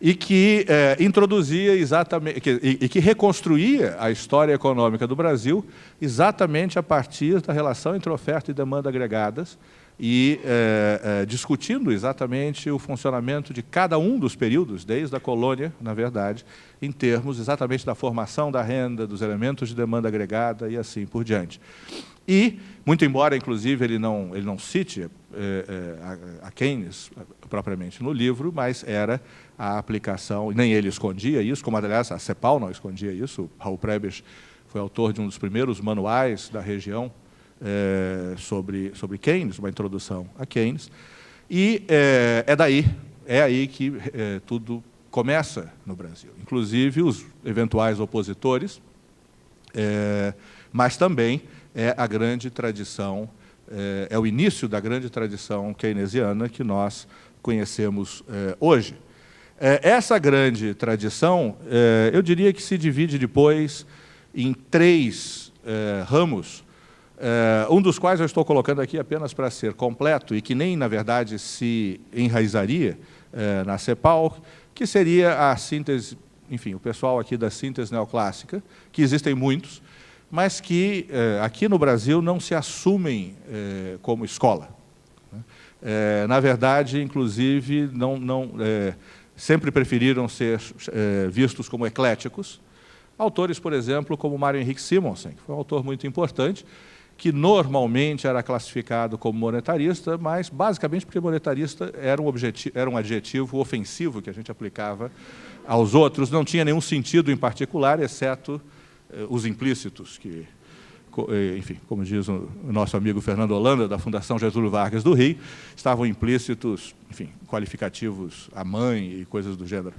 E que introduzia exatamente, e que reconstruía a história econômica do Brasil exatamente a partir da relação entre oferta e demanda agregadas, e discutindo exatamente o funcionamento de cada um dos períodos, desde a colônia, na verdade, em termos exatamente da formação da renda, dos elementos de demanda agregada e assim por diante. E, muito embora, inclusive, ele não cite a Keynes propriamente no livro, mas era a aplicação, nem ele escondia isso, como, aliás, a CEPAL não escondia isso. O Raul Prebisch foi autor de um dos primeiros manuais da região sobre Keynes, uma introdução a Keynes, e é aí que tudo começa no Brasil, inclusive os eventuais opositores, mas também é a grande tradição, é o início da grande tradição keynesiana que nós conhecemos hoje. Essa grande tradição, eu diria que se divide depois em três ramos, um dos quais eu estou colocando aqui apenas para ser completo e que nem, na verdade, se enraizaria na CEPAL, que seria a síntese, enfim, o pessoal aqui da síntese neoclássica, que existem muitos, mas que aqui no Brasil não se assumem como escola. Na verdade, inclusive, sempre preferiram ser vistos como ecléticos. Autores, por exemplo, como Mário Henrique Simonsen, que foi um autor muito importante, que normalmente era classificado como monetarista, mas basicamente porque monetarista era um adjetivo ofensivo que a gente aplicava aos outros, não tinha nenhum sentido em particular, exceto os implícitos, que, enfim, como diz o nosso amigo Fernando Holanda, da Fundação Getúlio Vargas do Rio, estavam implícitos, enfim, qualificativos à mãe e coisas do gênero.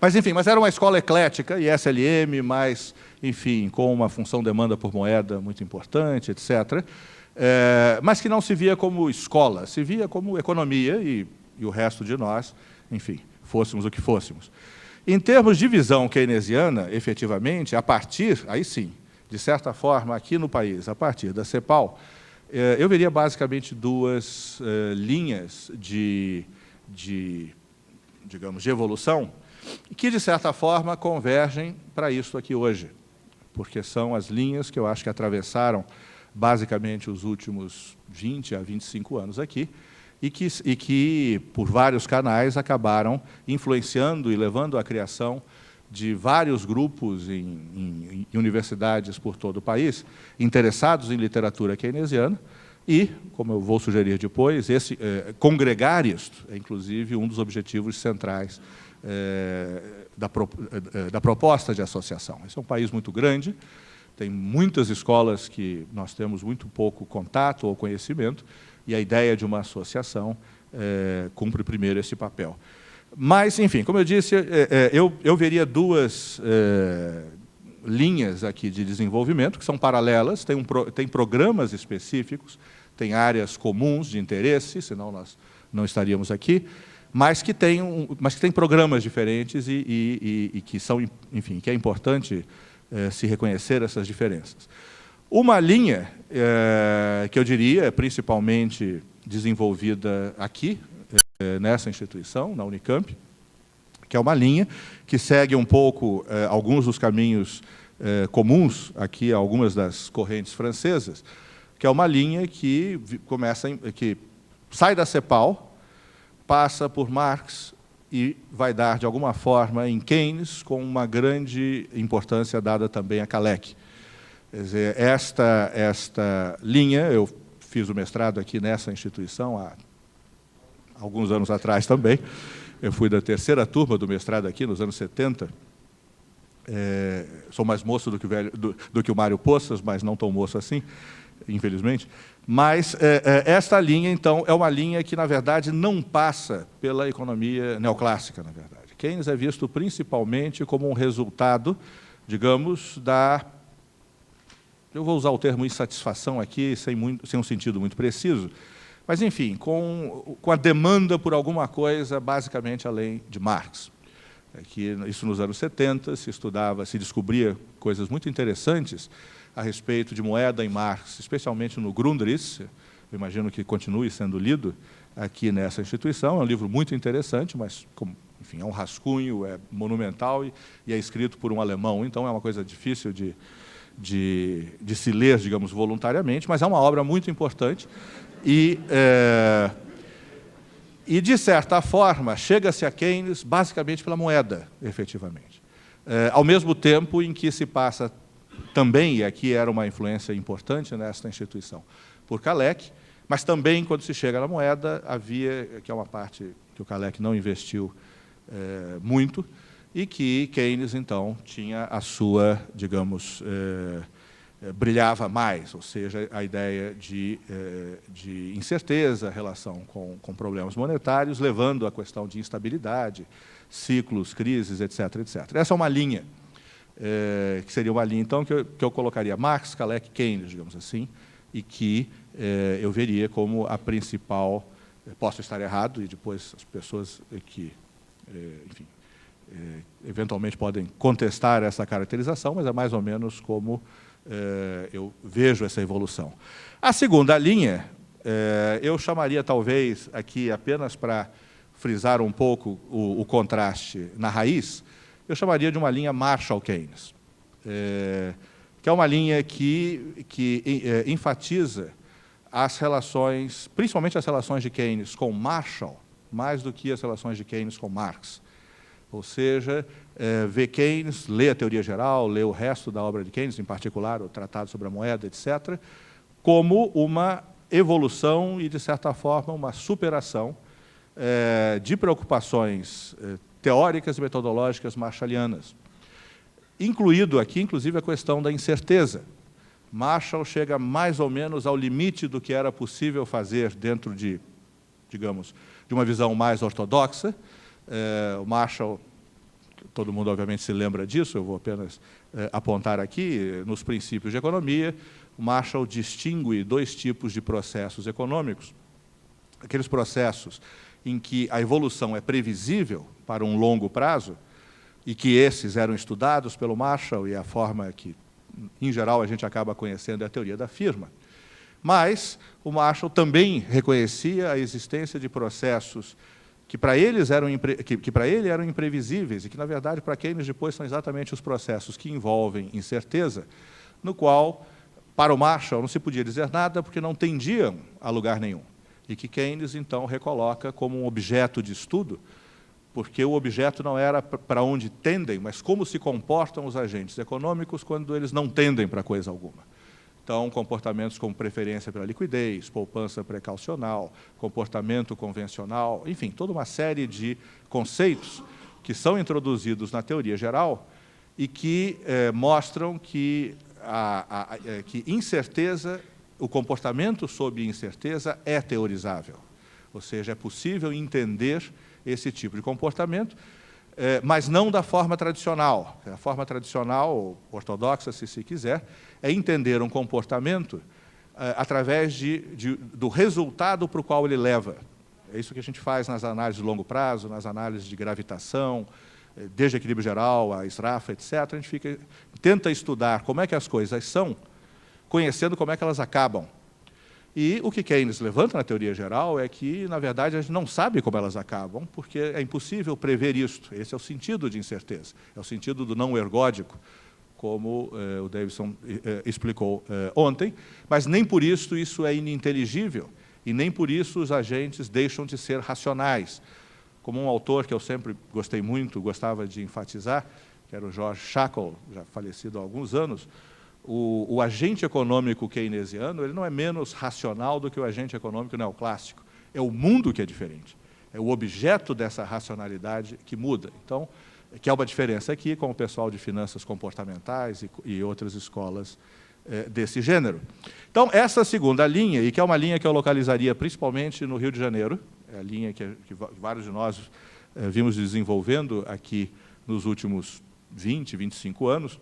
Mas, enfim, era uma escola eclética, e SLM, mas, enfim, com uma função demanda por moeda muito importante, etc., mas que não se via como escola, se via como economia, e o resto de nós, enfim, fôssemos o que fôssemos. Em termos de visão keynesiana, efetivamente, a partir, aí sim, de certa forma, aqui no país, a partir da CEPAL, eu veria basicamente duas linhas digamos, de evolução, que, de certa forma, convergem para isso aqui hoje, porque são as linhas que eu acho que atravessaram, basicamente os últimos 20 a 25 anos aqui, e que, por vários canais, acabaram influenciando e levando à criação de vários grupos em universidades por todo o país, interessados em literatura keynesiana, e, como eu vou sugerir depois, congregar isto é, inclusive, um dos objetivos centrais da proposta de associação. Esse é um país muito grande, tem muitas escolas que nós temos muito pouco contato ou conhecimento, e a ideia de uma associação cumpre primeiro esse papel. Mas, enfim, como eu disse, eu veria duas linhas aqui de desenvolvimento, que são paralelas, tem programas específicos, tem áreas comuns de interesse, senão nós não estaríamos aqui, mas que tem programas diferentes e que são, enfim, que é importante se reconhecer essas diferenças. Uma linha que eu diria, principalmente desenvolvida aqui, nessa instituição, na Unicamp, que é uma linha que segue um pouco alguns dos caminhos comuns aqui a algumas das correntes francesas, que é uma linha que que sai da CEPAL, passa por Marx e vai dar, de alguma forma, em Keynes, com uma grande importância dada também a Kalecki. Quer dizer, esta linha, eu fiz o mestrado aqui nessa instituição há alguns anos atrás também, eu fui da terceira turma do mestrado aqui, nos anos 70, sou mais moço do que o Mário Poças, mas não tão moço assim, infelizmente. Mas esta linha, então, é uma linha que, na verdade, não passa pela economia neoclássica, na verdade. Keynes é visto principalmente como um resultado, digamos, eu vou usar o termo insatisfação aqui, sem um sentido muito preciso, mas, enfim, com a demanda por alguma coisa, basicamente, além de Marx. Isso nos anos 70, se descobria coisas muito interessantes a respeito de moeda em Marx, especialmente no Grundrisse, eu imagino que continue sendo lido aqui nessa instituição, é um livro muito interessante, mas, enfim, é um rascunho, é monumental e é escrito por um alemão, então é uma coisa difícil de se ler, digamos, voluntariamente, mas é uma obra muito importante e de certa forma, chega-se a Keynes basicamente pela moeda, efetivamente. Ao mesmo tempo em que se passa também, e aqui era uma influência importante nesta instituição, por Kalecki, mas também, quando se chega na moeda, havia, que é uma parte que o Kalecki não investiu muito, e que Keynes, então, tinha a sua, digamos, brilhava mais, ou seja, a ideia de incerteza, relação com problemas monetários, levando à questão de instabilidade, ciclos, crises, etc., etc. Essa é uma linha, que seria uma linha, então, que eu colocaria Marx, Kalecki, Keynes, digamos assim, e que eu veria como a principal, posso estar errado, e depois as pessoas que, enfim, eventualmente podem contestar essa caracterização, mas é mais ou menos como eu vejo essa evolução. A segunda linha, eu chamaria, talvez, aqui apenas para frisar um pouco o contraste na raiz, eu chamaria de uma linha Marshall-Keynes, que é uma linha que enfatiza as relações, principalmente as relações de Keynes com Marshall, mais do que as relações de Keynes com Marx. Ou seja, vê Keynes, lê a teoria geral, lê o resto da obra de Keynes, em particular o Tratado sobre a Moeda, etc., como uma evolução e, de certa forma, uma superação de preocupações teóricas e metodológicas marshallianas. Incluído aqui, inclusive, a questão da incerteza. Marshall chega mais ou menos ao limite do que era possível fazer dentro de, digamos, de uma visão mais ortodoxa. O Marshall, todo mundo obviamente se lembra disso, eu vou apenas apontar aqui, nos princípios de economia, o Marshall distingue dois tipos de processos econômicos. Aqueles processos em que a evolução é previsível para um longo prazo, e que esses eram estudados pelo Marshall, e a forma que, em geral, a gente acaba conhecendo é a teoria da firma. Mas o Marshall também reconhecia a existência de processos que para ele eram imprevisíveis, e que, na verdade, para Keynes depois são exatamente os processos que envolvem incerteza, no qual Para o Marshall não se podia dizer nada porque não tendiam a lugar nenhum. E que Keynes, então, recoloca como um objeto de estudo, porque o objeto não era para onde tendem, mas como se comportam os agentes econômicos quando eles não tendem para coisa alguma. Então, comportamentos como preferência pela liquidez, poupança precaucional, comportamento convencional, enfim, toda uma série de conceitos que são introduzidos na teoria geral e que mostram que que incerteza, o comportamento sob incerteza é teorizável. Ou seja, é possível entender esse tipo de comportamento, mas não da forma tradicional. A forma tradicional, ortodoxa, se quiser, é entender um comportamento através do resultado para o qual ele leva. É isso que a gente faz nas análises de longo prazo, nas análises de gravitação, desde equilíbrio geral, a SRAF, etc. A gente tenta estudar como é que as coisas são, conhecendo como é que elas acabam. E o que Keynes levanta na teoria geral é que, na verdade, a gente não sabe como elas acabam, porque é impossível prever isto. Esse é o sentido de incerteza, é o sentido do não ergódico, como o Davidson explicou ontem, mas nem por isso é ininteligível, e nem por isso os agentes deixam de ser racionais. Como um autor que eu sempre gostei muito, gostava de enfatizar, que era o George Shackle, já falecido há alguns anos, o agente econômico keynesiano ele não é menos racional do que o agente econômico neoclássico. É o mundo que é diferente. É o objeto dessa racionalidade que muda. Então, que há uma diferença aqui com o pessoal de finanças comportamentais e outras escolas desse gênero. Então, essa segunda linha, e que é uma linha que eu localizaria principalmente no Rio de Janeiro, é a linha que vários de nós vimos desenvolvendo aqui nos últimos 20, 25 anos,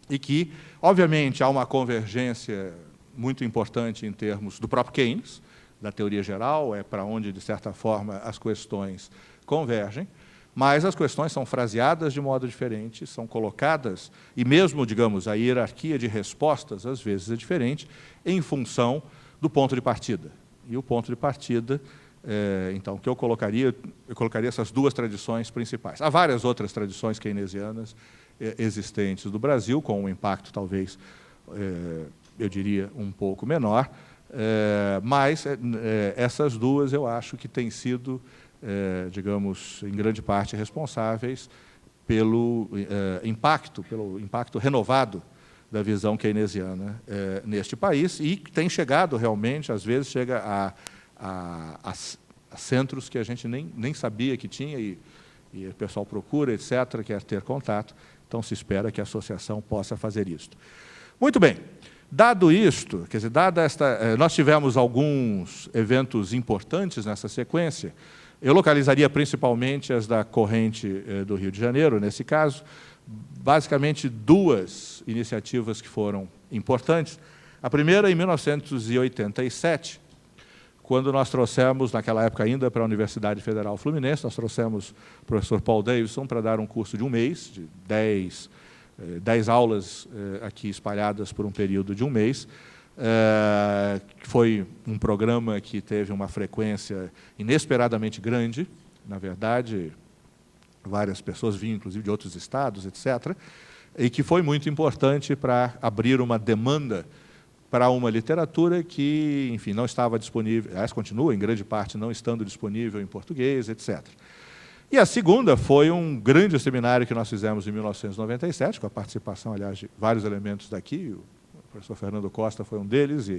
e que, obviamente, há uma convergência muito importante em termos do próprio Keynes, da teoria geral, é para onde, de certa forma, as questões convergem, mas as questões são fraseadas de modo diferente, são colocadas, e mesmo, digamos, a hierarquia de respostas, às vezes, é diferente, em função do ponto de partida. E o ponto de partida, então, que eu colocaria essas duas tradições principais. Há várias outras tradições keynesianas existentes do Brasil, com um impacto, talvez, eu diria, um pouco menor, mas essas duas eu acho que têm sido, digamos, em grande parte responsáveis pelo impacto renovado da visão keynesiana neste país e que tem chegado realmente, às vezes, chega a centros que a gente nem sabia que tinha e o pessoal procura, etc., quer ter contato. Então, se espera que a associação possa fazer isto. Muito bem. Dado isto, quer dizer, dada esta... Nós tivemos alguns eventos importantes nessa sequência. Eu localizaria principalmente as da corrente do Rio de Janeiro, nesse caso. Basicamente, duas iniciativas que foram importantes. A primeira, em 1987, quando nós trouxemos, naquela época ainda, para a Universidade Federal Fluminense, nós trouxemos o professor Paul Davidson para dar um curso de um mês, de 10 aulas aqui espalhadas por um período de um mês. Foi um programa que teve uma frequência inesperadamente grande, na verdade, várias pessoas vinham, inclusive, de outros estados, etc., e que foi muito importante para abrir uma demanda para uma literatura que, enfim, não estava disponível, aliás, continua, em grande parte, não estando disponível em português, etc. E a segunda foi um grande seminário que nós fizemos em 1997, com a participação, aliás, de vários elementos daqui, o professor Fernando Costa foi um deles,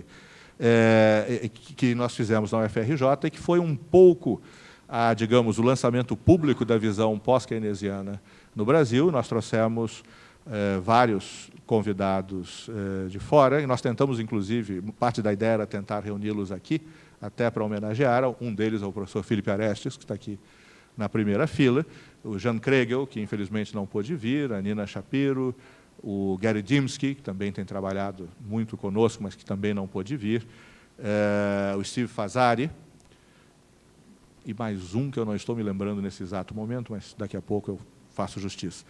que nós fizemos na UFRJ, e que foi um pouco, digamos, o lançamento público da visão pós-keynesiana no Brasil. Nós trouxemos vários convidados de fora, e nós tentamos, inclusive, parte da ideia era tentar reuni-los aqui, até para homenagear. Um deles é o professor Felipe Arestes, que está aqui na primeira fila, o Jan Kregel, que infelizmente não pôde vir, a Nina Shapiro, o Gary Dimsky, que também tem trabalhado muito conosco, mas que também não pôde vir, o Steve Fazari, e mais um que eu não estou me lembrando nesse exato momento, mas daqui a pouco eu faço justiça.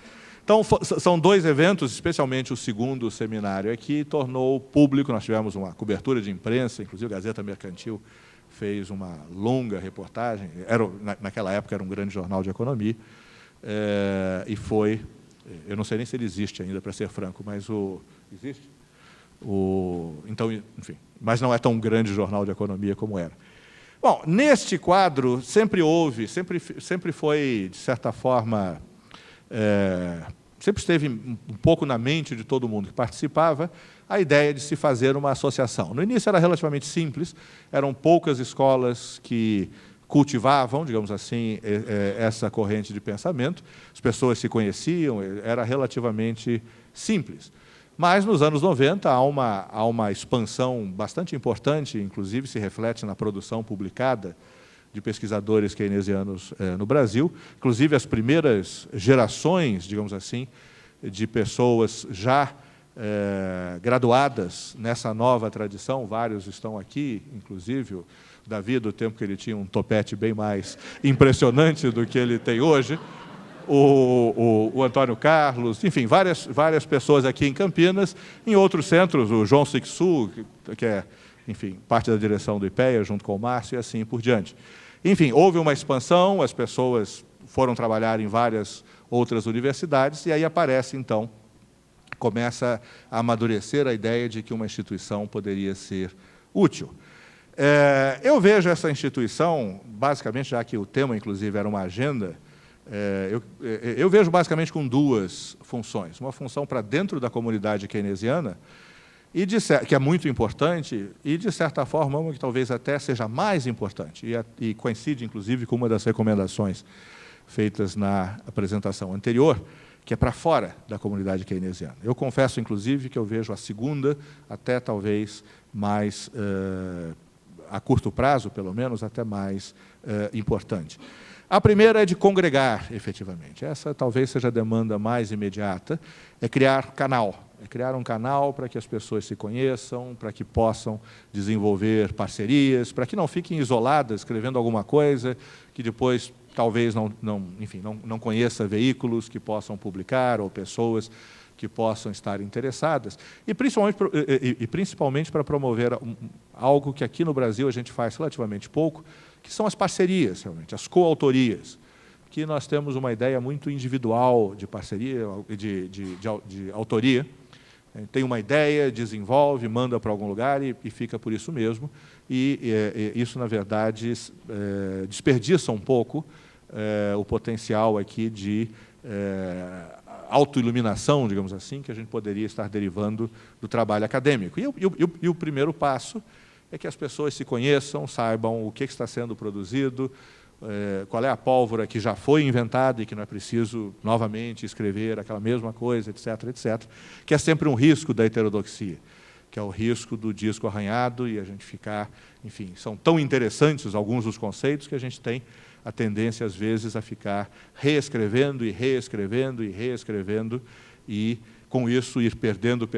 Então, são dois eventos, especialmente o segundo seminário aqui, tornou público. Nós tivemos uma cobertura de imprensa, inclusive a Gazeta Mercantil fez uma longa reportagem, naquela época era um grande jornal de economia, e foi, eu não sei nem se ele existe ainda, para ser franco, mas existe? Então, enfim, mas não é tão grande jornal de economia como era. Bom, neste quadro sempre foi, de certa forma, sempre esteve um pouco na mente de todo mundo que participava a ideia de se fazer uma associação. No início era relativamente simples, eram poucas escolas que cultivavam, digamos assim, essa corrente de pensamento, as pessoas se conheciam, era relativamente simples. Mas, nos anos 90, há uma expansão bastante importante, inclusive se reflete na produção publicada de pesquisadores keynesianos no Brasil. Inclusive, as primeiras gerações, digamos assim, de pessoas já graduadas nessa nova tradição, vários estão aqui, inclusive o Davi, do tempo que ele tinha um topete bem mais impressionante do que ele tem hoje, o Antônio Carlos, enfim, várias pessoas aqui em Campinas, em outros centros, o João Sixu, que é, enfim, parte da direção do IPEA, junto com o Márcio, e assim por diante. Enfim, houve uma expansão, as pessoas foram trabalhar em várias outras universidades, e aí aparece, então, começa a amadurecer a ideia de que uma instituição poderia ser útil. Eu vejo essa instituição, basicamente, já que o tema, inclusive, era uma agenda, eu vejo basicamente com duas funções. Uma função para dentro da comunidade keynesiana, que é muito importante, e, de certa forma, uma que talvez até seja mais importante, e coincide, inclusive, com uma das recomendações feitas na apresentação anterior, que é para fora da comunidade keynesiana. Eu confesso, inclusive, que eu vejo a segunda, até talvez mais, a curto prazo, pelo menos, até mais importante. A primeira é de congregar, efetivamente. Essa talvez seja a demanda mais imediata, é criar canal. É criar um canal para que as pessoas se conheçam, para que possam desenvolver parcerias, para que não fiquem isoladas, escrevendo alguma coisa que depois talvez não conheça veículos que possam publicar ou pessoas que possam estar interessadas, e principalmente para promover algo que aqui no Brasil a gente faz relativamente pouco, que são as parcerias, realmente, as coautorias, que nós temos uma ideia muito individual de parceria, de autoria. Tem uma ideia, desenvolve, manda para algum lugar e fica por isso mesmo, e isso, na verdade, desperdiça um pouco o potencial aqui de autoiluminação, digamos assim, que a gente poderia estar derivando do trabalho acadêmico. E o primeiro passo é que as pessoas se conheçam, saibam o que está sendo produzido, qual é a pólvora que já foi inventada e que não é preciso novamente escrever aquela mesma coisa, etc., etc., que é sempre um risco da heterodoxia, que é o risco do disco arranhado e a gente ficar, enfim, são tão interessantes alguns dos conceitos que a gente tem a tendência, às vezes, a ficar reescrevendo e reescrevendo e reescrevendo e, com isso, ir perdendo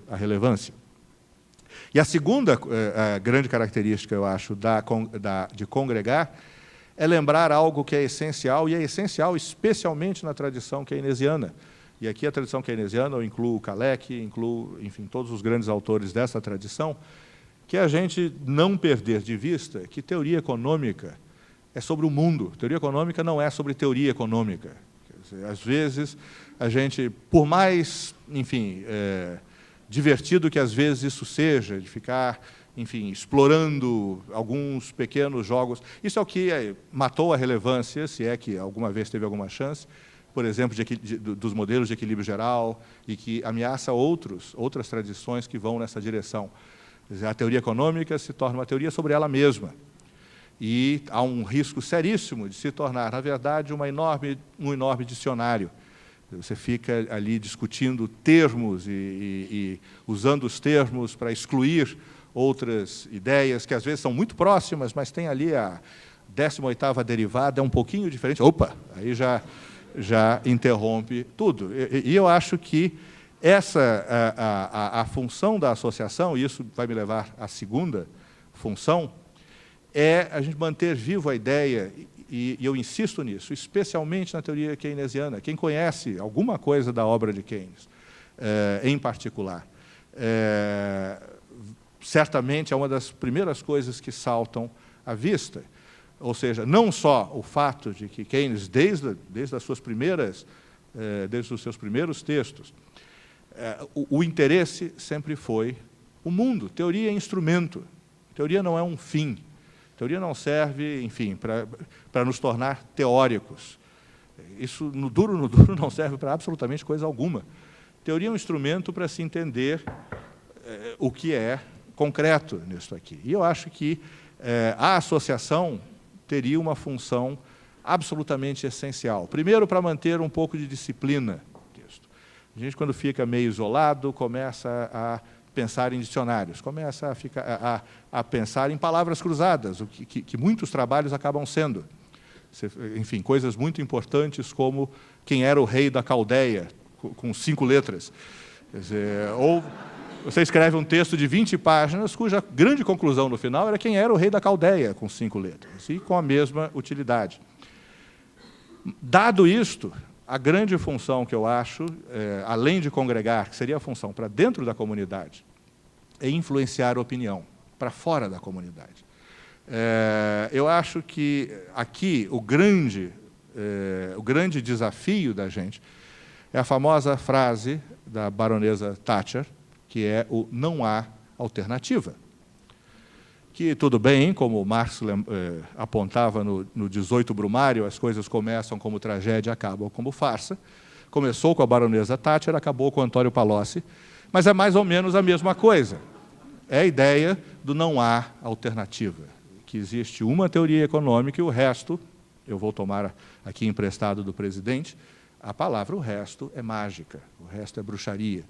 a relevância. E a segunda grande característica, eu acho, de congregar, é lembrar algo que é essencial, e é essencial especialmente na tradição keynesiana. E aqui a tradição keynesiana, eu incluo o Kalecki, incluo, enfim, todos os grandes autores dessa tradição, que é a gente não perder de vista que teoria econômica é sobre o mundo. Teoria econômica não é sobre teoria econômica. Quer dizer, às vezes, a gente, por mais, enfim, divertido que às vezes isso seja, de ficar, enfim, explorando alguns pequenos jogos, isso é o que matou a relevância, se é que alguma vez teve alguma chance, por exemplo, dos modelos de equilíbrio geral, e que ameaça outras tradições que vão nessa direção. Quer dizer, a teoria econômica se torna uma teoria sobre ela mesma. E há um risco seríssimo de se tornar, na verdade, um enorme dicionário. Você fica ali discutindo termos e usando os termos para excluir outras ideias que, às vezes, são muito próximas, mas tem ali a 18ª derivada, é um pouquinho diferente. Opa! Aí já interrompe tudo. E eu acho que a função da associação, e isso vai me levar à segunda função, é a gente manter vivo a ideia, e eu insisto nisso, especialmente na teoria keynesiana. Quem conhece alguma coisa da obra de Keynes, em particular, certamente é uma das primeiras coisas que saltam à vista. Ou seja, não só o fato de que Keynes, desde os seus primeiros textos, o interesse sempre foi o mundo. Teoria é instrumento. Teoria não é um fim. Teoria não serve, enfim, para nos tornar teóricos. Isso, no duro, não serve para absolutamente coisa alguma. Teoria é um instrumento para se entender o que é concreto nisso aqui. E eu acho que a associação teria uma função absolutamente essencial. Primeiro, para manter um pouco de disciplina. A gente, quando fica meio isolado, começa a pensar em dicionários, começa a pensar em palavras cruzadas, o que muitos trabalhos acabam sendo. Enfim, coisas muito importantes como quem era o rei da Caldeia, com 5 letras. Quer dizer, ou você escreve um texto de 20 páginas, cuja grande conclusão no final era quem era o rei da Caldeia, com 5 letras, e com a mesma utilidade. Dado isto, a grande função que eu acho, além de congregar, que seria a função para dentro da comunidade, é influenciar a opinião para fora da comunidade. Eu acho que aqui o grande desafio da gente é a famosa frase da baronesa Thatcher, que é o não há alternativa. Que tudo bem, como Marx apontava no 18 Brumário, as coisas começam como tragédia, acabam como farsa. Começou com a baronesa Thatcher, acabou com Antônio Palocci, mas é mais ou menos a mesma coisa. É a ideia do não há alternativa, que existe uma teoria econômica e o resto, eu vou tomar aqui emprestado do presidente, a palavra o resto é mágica, o resto é bruxaria.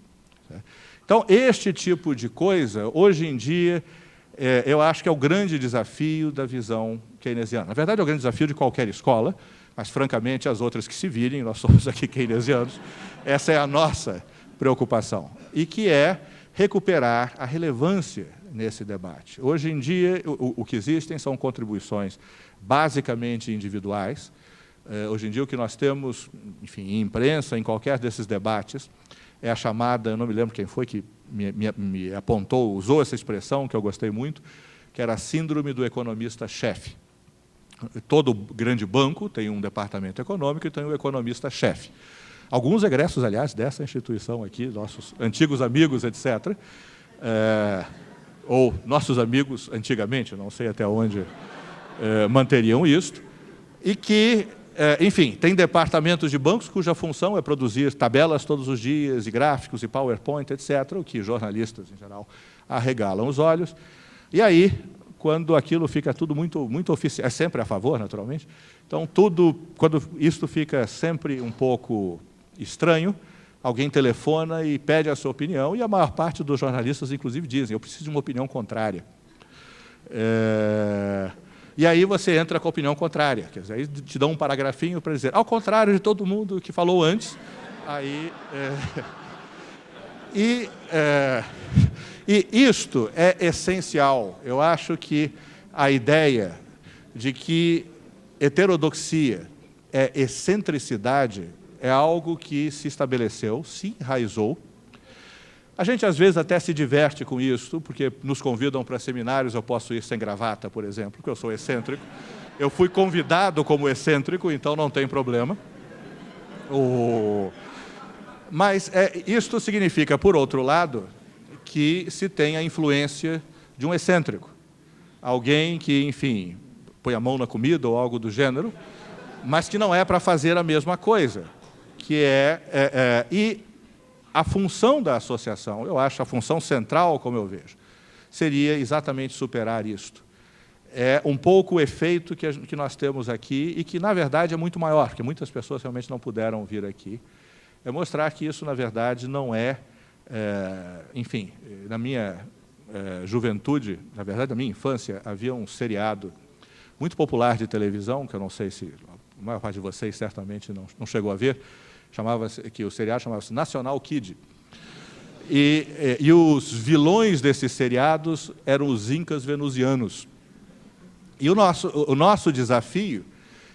Então, este tipo de coisa, hoje em dia, eu acho que é o grande desafio da visão keynesiana. Na verdade, é o grande desafio de qualquer escola, mas, francamente, as outras que se virem, nós somos aqui keynesianos, essa é a nossa preocupação, e que é recuperar a relevância nesse debate. Hoje em dia, o que existem são contribuições basicamente individuais. Hoje em dia, o que nós temos, enfim, em imprensa, em qualquer desses debates, é a chamada, eu não me lembro quem foi que me apontou, usou essa expressão, que eu gostei muito, que era a síndrome do economista-chefe. Todo grande banco tem um departamento econômico e tem um economista-chefe. Alguns egressos, aliás, dessa instituição aqui, nossos antigos amigos, etc., ou nossos amigos antigamente, não sei até onde manteriam isto, e que, enfim, tem departamentos de bancos cuja função é produzir tabelas todos os dias, e gráficos, e PowerPoint, etc., o que jornalistas, em geral, arregalam os olhos. E aí, quando aquilo fica tudo muito oficial, é sempre a favor, naturalmente, então, quando isso fica sempre um pouco estranho, alguém telefona e pede a sua opinião, e a maior parte dos jornalistas, inclusive, dizem, eu preciso de uma opinião contrária. E aí você entra com a opinião contrária, quer dizer, aí te dão um paragrafinho para dizer, ao contrário de todo mundo que falou antes, aí... E isto é essencial. Eu acho que a ideia de que heterodoxia é excentricidade é algo que se estabeleceu, se enraizou. A gente, às vezes, até se diverte com isso, porque nos convidam para seminários, eu posso ir sem gravata, por exemplo, porque eu sou excêntrico. Eu fui convidado como excêntrico, então não tem problema. Mas isto significa, por outro lado, que se tem a influência de um excêntrico. Alguém que, enfim, põe a mão na comida ou algo do gênero, mas que não é para fazer a mesma coisa. E a função da associação, eu acho, a função central, como eu vejo, seria exatamente superar isto. É um pouco o efeito que nós temos aqui e que, na verdade, é muito maior, porque muitas pessoas realmente não puderam vir aqui. É mostrar que isso, na verdade, não enfim, na minha juventude, na verdade, na minha infância, havia um seriado muito popular de televisão, que eu não sei se a maior parte de vocês certamente não chegou a ver, que o seriado chamava-se National Kid. E os vilões desses seriados eram os incas venusianos. E o nosso desafio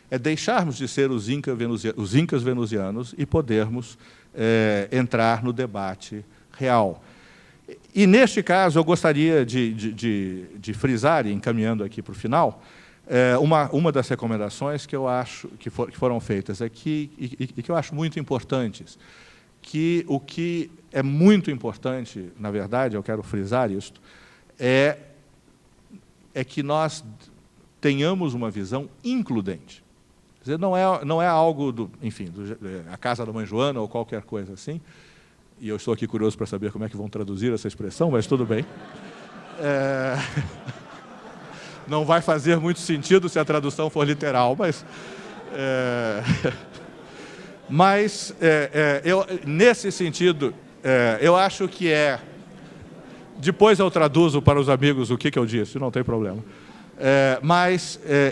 é deixarmos de ser os incas venusianos e podermos entrar no debate real. E, neste caso, eu gostaria de frisar, e encaminhando aqui para o final, uma das recomendações que eu acho que foram feitas aqui e que eu acho muito importantes, que o que é muito importante, na verdade, eu quero frisar isto, é que nós tenhamos uma visão includente. Quer dizer, não é algo enfim, a casa da mãe Joana ou qualquer coisa assim, e eu estou aqui curioso para saber como é que vão traduzir essa expressão, mas tudo bem. Não vai fazer muito sentido se a tradução for literal, mas... nesse sentido, eu acho que depois eu traduzo para os amigos o que eu disse, não tem problema.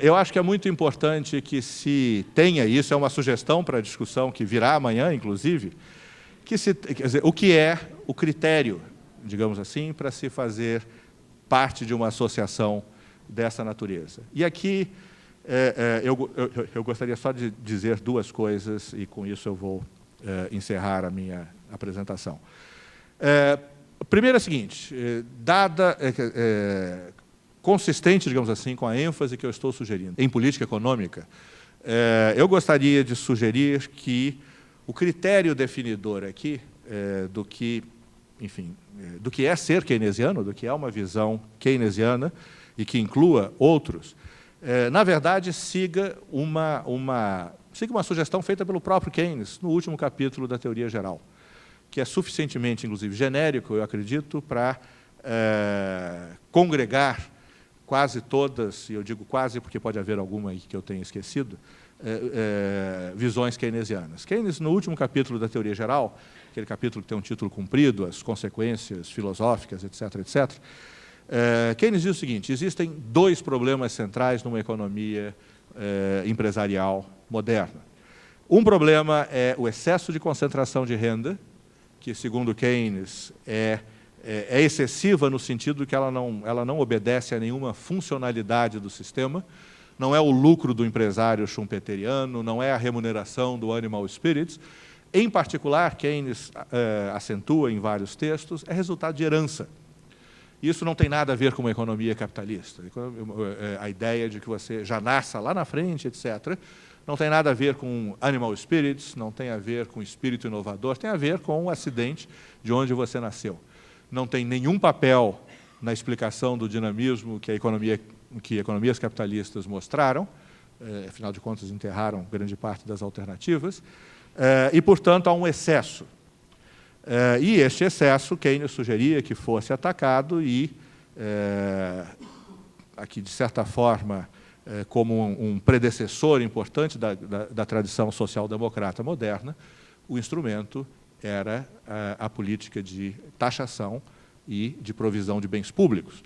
Eu acho que é muito importante que se tenha isso, é uma sugestão para a discussão que virá amanhã, inclusive, quer dizer, o que é o critério, digamos assim, para se fazer parte de uma associação dessa natureza. E aqui eu gostaria só de dizer duas coisas, e com isso eu vou encerrar a minha apresentação. Primeiro é o seguinte, consistente, digamos assim, com a ênfase que eu estou sugerindo em política econômica, eu gostaria de sugerir que o critério definidor aqui do que é ser keynesiano, do que é uma visão keynesiana e que inclua outros, na verdade, siga uma sugestão feita pelo próprio Keynes no último capítulo da Teoria Geral, que é suficientemente, inclusive, genérico, eu acredito, para congregar quase todas, e eu digo quase porque pode haver alguma aí que eu tenha esquecido, visões keynesianas. Keynes, no último capítulo da Teoria Geral, aquele capítulo que tem um título comprido, as consequências filosóficas, etc., etc., Keynes diz o seguinte: existem dois problemas centrais numa economia empresarial moderna. Um problema é o excesso de concentração de renda, que, segundo Keynes, é excessiva no sentido que ela não obedece a nenhuma funcionalidade do sistema, não é o lucro do empresário schumpeteriano, não é a remuneração do animal spirits. Em particular, Keynes acentua em vários textos, é resultado de herança. Isso não tem nada a ver com uma economia capitalista. A ideia de que você já nasça lá na frente, etc., não tem nada a ver com animal spirits, não tem a ver com espírito inovador, tem a ver com o acidente de onde você nasceu. Não tem nenhum papel na explicação do dinamismo que economias capitalistas mostraram, afinal de contas enterraram grande parte das alternativas, e, portanto, há um excesso. E este excesso, Keynes sugeria que fosse atacado e, aqui, de certa forma, como um predecessor importante da tradição social-democrata moderna, o instrumento era a política de taxação e de provisão de bens públicos.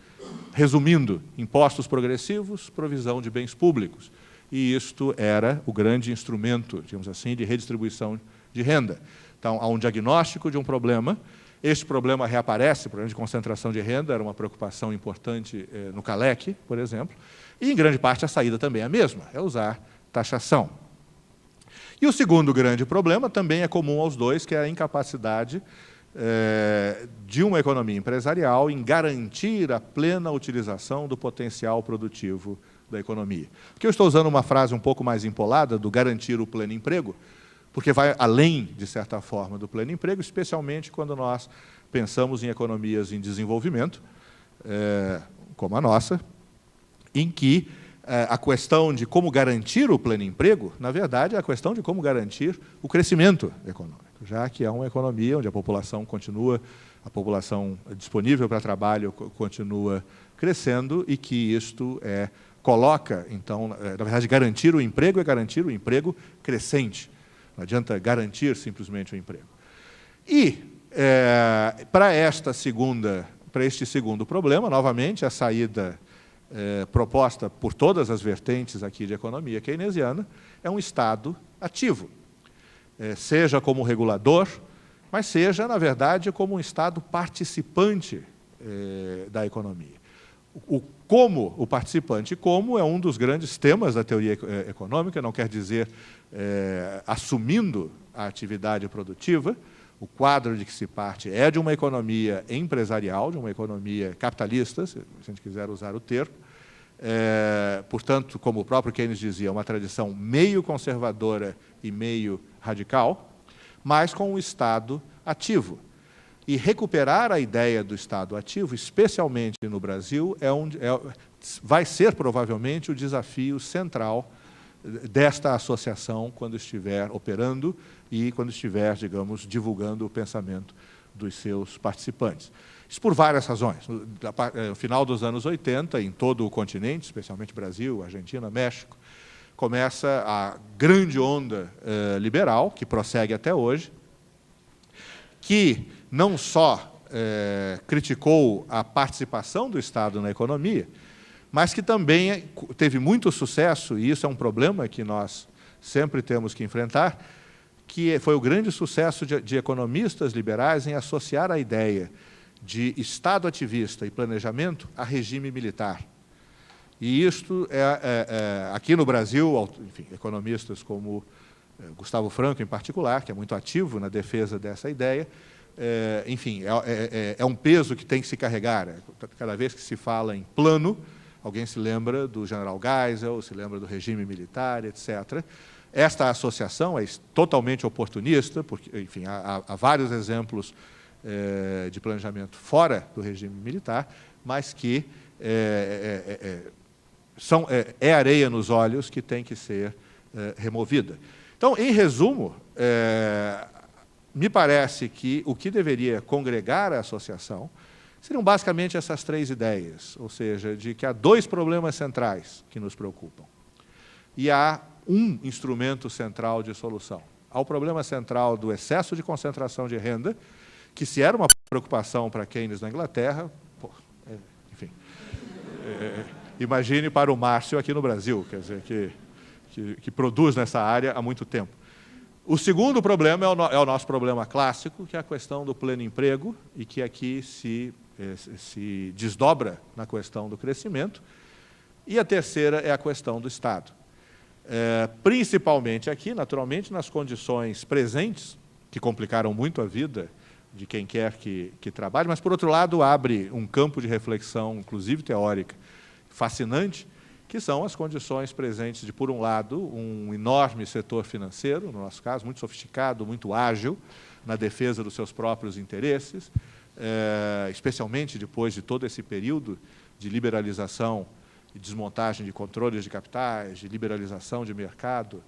Resumindo, impostos progressivos, provisão de bens públicos. E isto era o grande instrumento, digamos assim, de redistribuição de renda. Então, há um diagnóstico de um problema, este problema reaparece, o problema de concentração de renda era uma preocupação importante no Kalecki, por exemplo, e, em grande parte, a saída também é a mesma, é usar taxação. E o segundo grande problema também é comum aos dois, que é a incapacidade de uma economia empresarial em garantir a plena utilização do potencial produtivo da economia. Porque eu estou usando uma frase um pouco mais empolada, do garantir o pleno emprego, porque vai além, de certa forma, do pleno emprego, especialmente quando nós pensamos em economias em desenvolvimento, como a nossa, em que a questão de como garantir o pleno emprego, na verdade, é a questão de como garantir o crescimento econômico, já que é uma economia onde a população disponível para trabalho continua crescendo e que isto coloca, então, na verdade, garantir o emprego é garantir o emprego crescente. Não adianta garantir simplesmente o emprego. E, para este segundo problema, novamente, a saída proposta por todas as vertentes aqui de economia keynesiana é um Estado ativo, seja como regulador, mas seja, na verdade, como um Estado participante da economia. Como o participante, como é um dos grandes temas da teoria econômica, não quer dizer assumindo a atividade produtiva. O quadro de que se parte é de uma economia empresarial, de uma economia capitalista, se a gente quiser usar o termo. Portanto, como o próprio Keynes dizia, uma tradição meio conservadora e meio radical. mas com um Estado ativo. E recuperar a ideia do Estado ativo, especialmente no Brasil, vai ser provavelmente o desafio central desta associação quando estiver operando e quando estiver, digamos, divulgando o pensamento dos seus participantes. Isso por várias razões. No final dos anos 80, em todo o continente, especialmente Brasil, Argentina, México, começa a grande onda liberal, que prossegue até hoje, que não só criticou a participação do Estado na economia, mas que também teve muito sucesso, e isso é um problema que nós sempre temos que enfrentar, que foi o grande sucesso de economistas liberais em associar a ideia de Estado ativista e planejamento a regime militar. E isto, aqui no Brasil, enfim, economistas como Gustavo Franco, em particular, que é muito ativo na defesa dessa ideia, enfim, é um peso que tem que se carregar. Cada vez que se fala em plano, alguém se lembra do general Geisel, se lembra do regime militar, etc. Esta associação é totalmente oportunista, porque, enfim, há vários exemplos de planejamento fora do regime militar, mas que é areia nos olhos que tem que ser removida. Então, em resumo, me parece que o que deveria congregar a associação seriam basicamente essas três ideias, ou seja, de que há dois problemas centrais que nos preocupam e há um instrumento central de solução. Há o problema central do excesso de concentração de renda, que se era uma preocupação para Keynes na Inglaterra, enfim, imagine para o Márcio aqui no Brasil, quer dizer, que produz nessa área há muito tempo. O segundo problema é o nosso problema clássico, que é a questão do pleno emprego, e que aqui se desdobra na questão do crescimento. E a terceira é a questão do Estado. Principalmente aqui, naturalmente, nas condições presentes, que complicaram muito a vida de quem quer que trabalhe, mas, por outro lado, abre um campo de reflexão, inclusive teórica, fascinante, que são as condições presentes de, por um lado, um enorme setor financeiro, no nosso caso, muito sofisticado, muito ágil, na defesa dos seus próprios interesses, especialmente depois de todo esse período de liberalização e desmontagem de controles de capitais, de liberalização de mercado,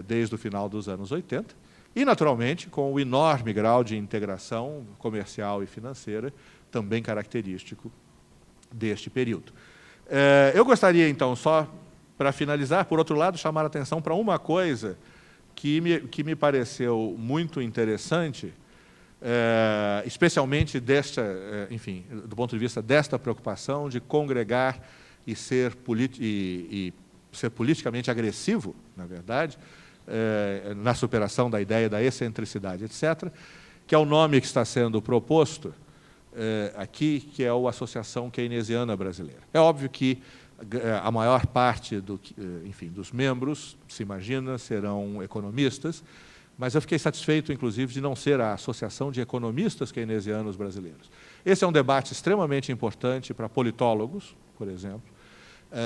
desde o final dos anos 80, e, naturalmente, com o enorme grau de integração comercial e financeira, também característico deste período. Eu gostaria, então, só para finalizar, por outro lado, chamar a atenção para uma coisa que me pareceu muito interessante, especialmente enfim, do ponto de vista desta preocupação de congregar e ser politicamente agressivo, na verdade, na superação da ideia da excentricidade, etc., que é o nome que está sendo proposto aqui, que é a Associação Keynesiana Brasileira. É óbvio que a maior parte enfim, dos membros, se imagina, serão economistas, mas eu fiquei satisfeito, inclusive, de não ser a Associação de Economistas Keynesianos Brasileiros. Esse é um debate extremamente importante para politólogos, por exemplo.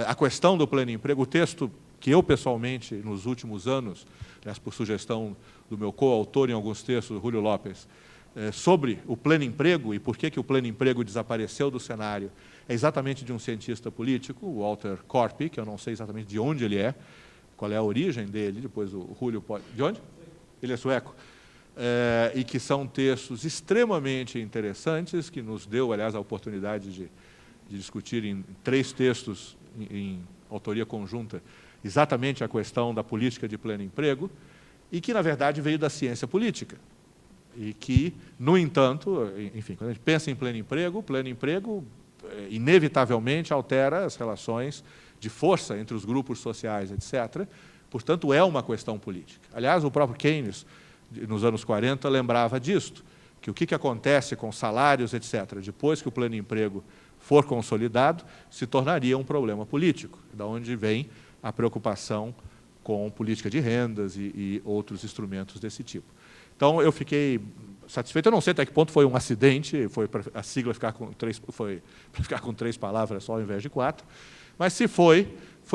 A questão do pleno emprego, o texto que eu, pessoalmente, nos últimos anos, aliás, por sugestão do meu coautor em alguns textos, Julio Lopes, sobre o pleno emprego e por que o pleno emprego desapareceu do cenário, é exatamente de um cientista político, o Walter Korpi, que eu não sei exatamente de onde ele é, qual é a origem dele, depois o Julio pode... De onde? Ele é sueco. E que são textos extremamente interessantes, que nos deu, aliás, a oportunidade de discutir em 3 textos em autoria conjunta exatamente a questão da política de pleno emprego, e que, na verdade, veio da ciência política. E que, no entanto, enfim, quando a gente pensa em pleno emprego inevitavelmente altera as relações de força entre os grupos sociais, etc. Portanto, é uma questão política. Aliás, o próprio Keynes, nos anos 40, lembrava disto, que o que acontece com salários, etc., depois que o pleno emprego for consolidado, se tornaria um problema político, da onde vem a preocupação com política de rendas e outros instrumentos desse tipo. Então, eu fiquei satisfeito. Eu não sei até que ponto foi um acidente, foi para a sigla ficar com 3 palavras só ao invés de 4, mas se foi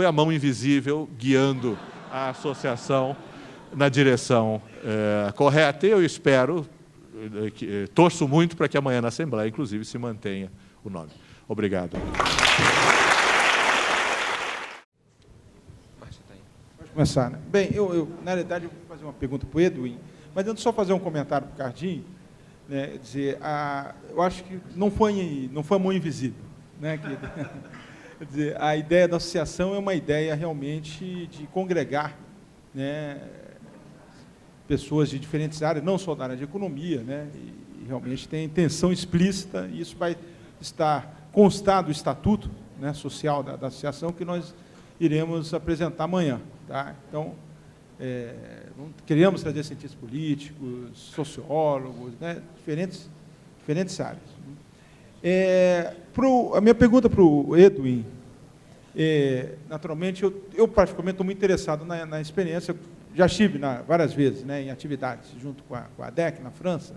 a mão invisível guiando a associação na direção correta, e eu espero, torço muito para que amanhã na Assembleia, inclusive, se mantenha o nome. Obrigado. Pode começar, né? Bem, na realidade, eu vou fazer uma pergunta para o Edwin, mas antes só fazer um comentário para o Cardim, né? Dizer, eu acho que não foi a mão invisível, né? Quer dizer, a ideia da associação é uma ideia realmente de congregar, né, pessoas de diferentes áreas, não só da área de economia, né, e realmente tem intenção explícita, e isso vai constar do estatuto, né, social da associação, que nós iremos apresentar amanhã. Tá? Então, queríamos trazer cientistas políticos, sociólogos, né, diferentes áreas. A minha pergunta para o Edwin, naturalmente, eu particularmente estou muito interessado na experiência, já estive várias vezes, né, em atividades junto com a DEC na França,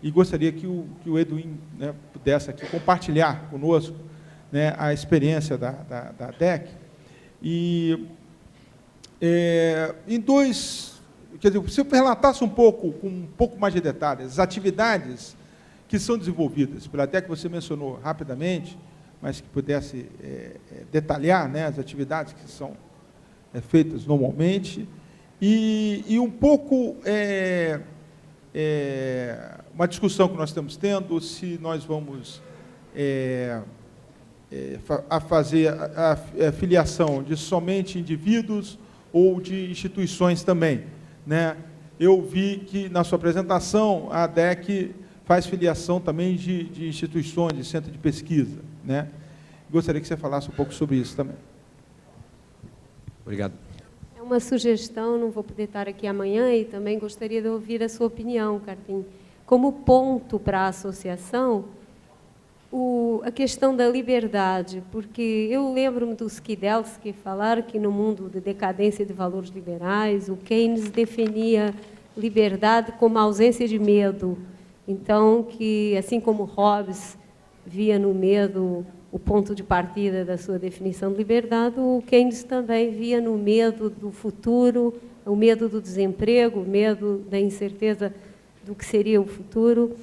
e gostaria que o Edwin, né, pudesse aqui compartilhar conosco, né, a experiência da DEC. E em quer dizer, se eu relatasse com um pouco mais de detalhes, as atividades que são desenvolvidas pela DEC, você mencionou rapidamente, mas que pudesse detalhar, né, as atividades que são feitas normalmente, e um pouco uma discussão que nós estamos tendo, se nós vamos fazer a filiação de somente indivíduos ou de instituições também, né? Eu vi que, na sua apresentação, a DEC faz filiação também de instituições, de centro de pesquisa, né? Gostaria que você falasse um pouco sobre isso também. Obrigado. É uma sugestão, não vou poder estar aqui amanhã, e também gostaria de ouvir a sua opinião, Cardim. Como ponto para a associação, a questão da liberdade, porque eu lembro-me do Skidelsky falar que no mundo de decadência de valores liberais, o Keynes definia liberdade como ausência de medo. Então, que assim como Hobbes via no medo o ponto de partida da sua definição de liberdade, o Keynes também via no medo do futuro, o medo do desemprego, o medo da incerteza do que seria o futuro,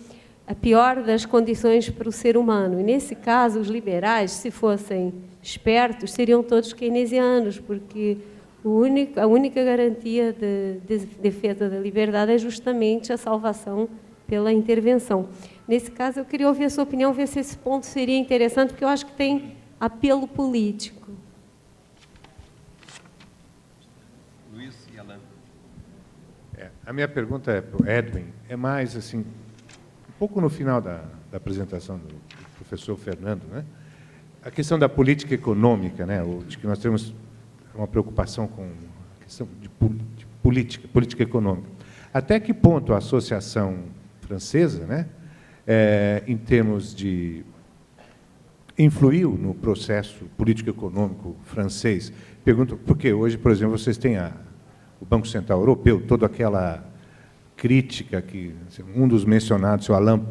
a pior das condições para o ser humano. E, nesse caso, os liberais, se fossem espertos, seriam todos keynesianos, porque a única garantia de defesa da liberdade é justamente a salvação pela intervenção. Nesse caso, eu queria ouvir a sua opinião, ver se esse ponto seria interessante, porque eu acho que tem apelo político. Luiz e Alain. A minha pergunta para o Edwin é mais assim, um pouco no final da apresentação do professor Fernando, né? A questão da política econômica, né? De que nós temos uma preocupação com a questão de política econômica. Até que ponto a associação francesa, né, em termos de influiu no processo político-econômico francês? Pergunto porque hoje, por exemplo, vocês têm o Banco Central Europeu, toda aquela crítica que um dos mencionados, o Alain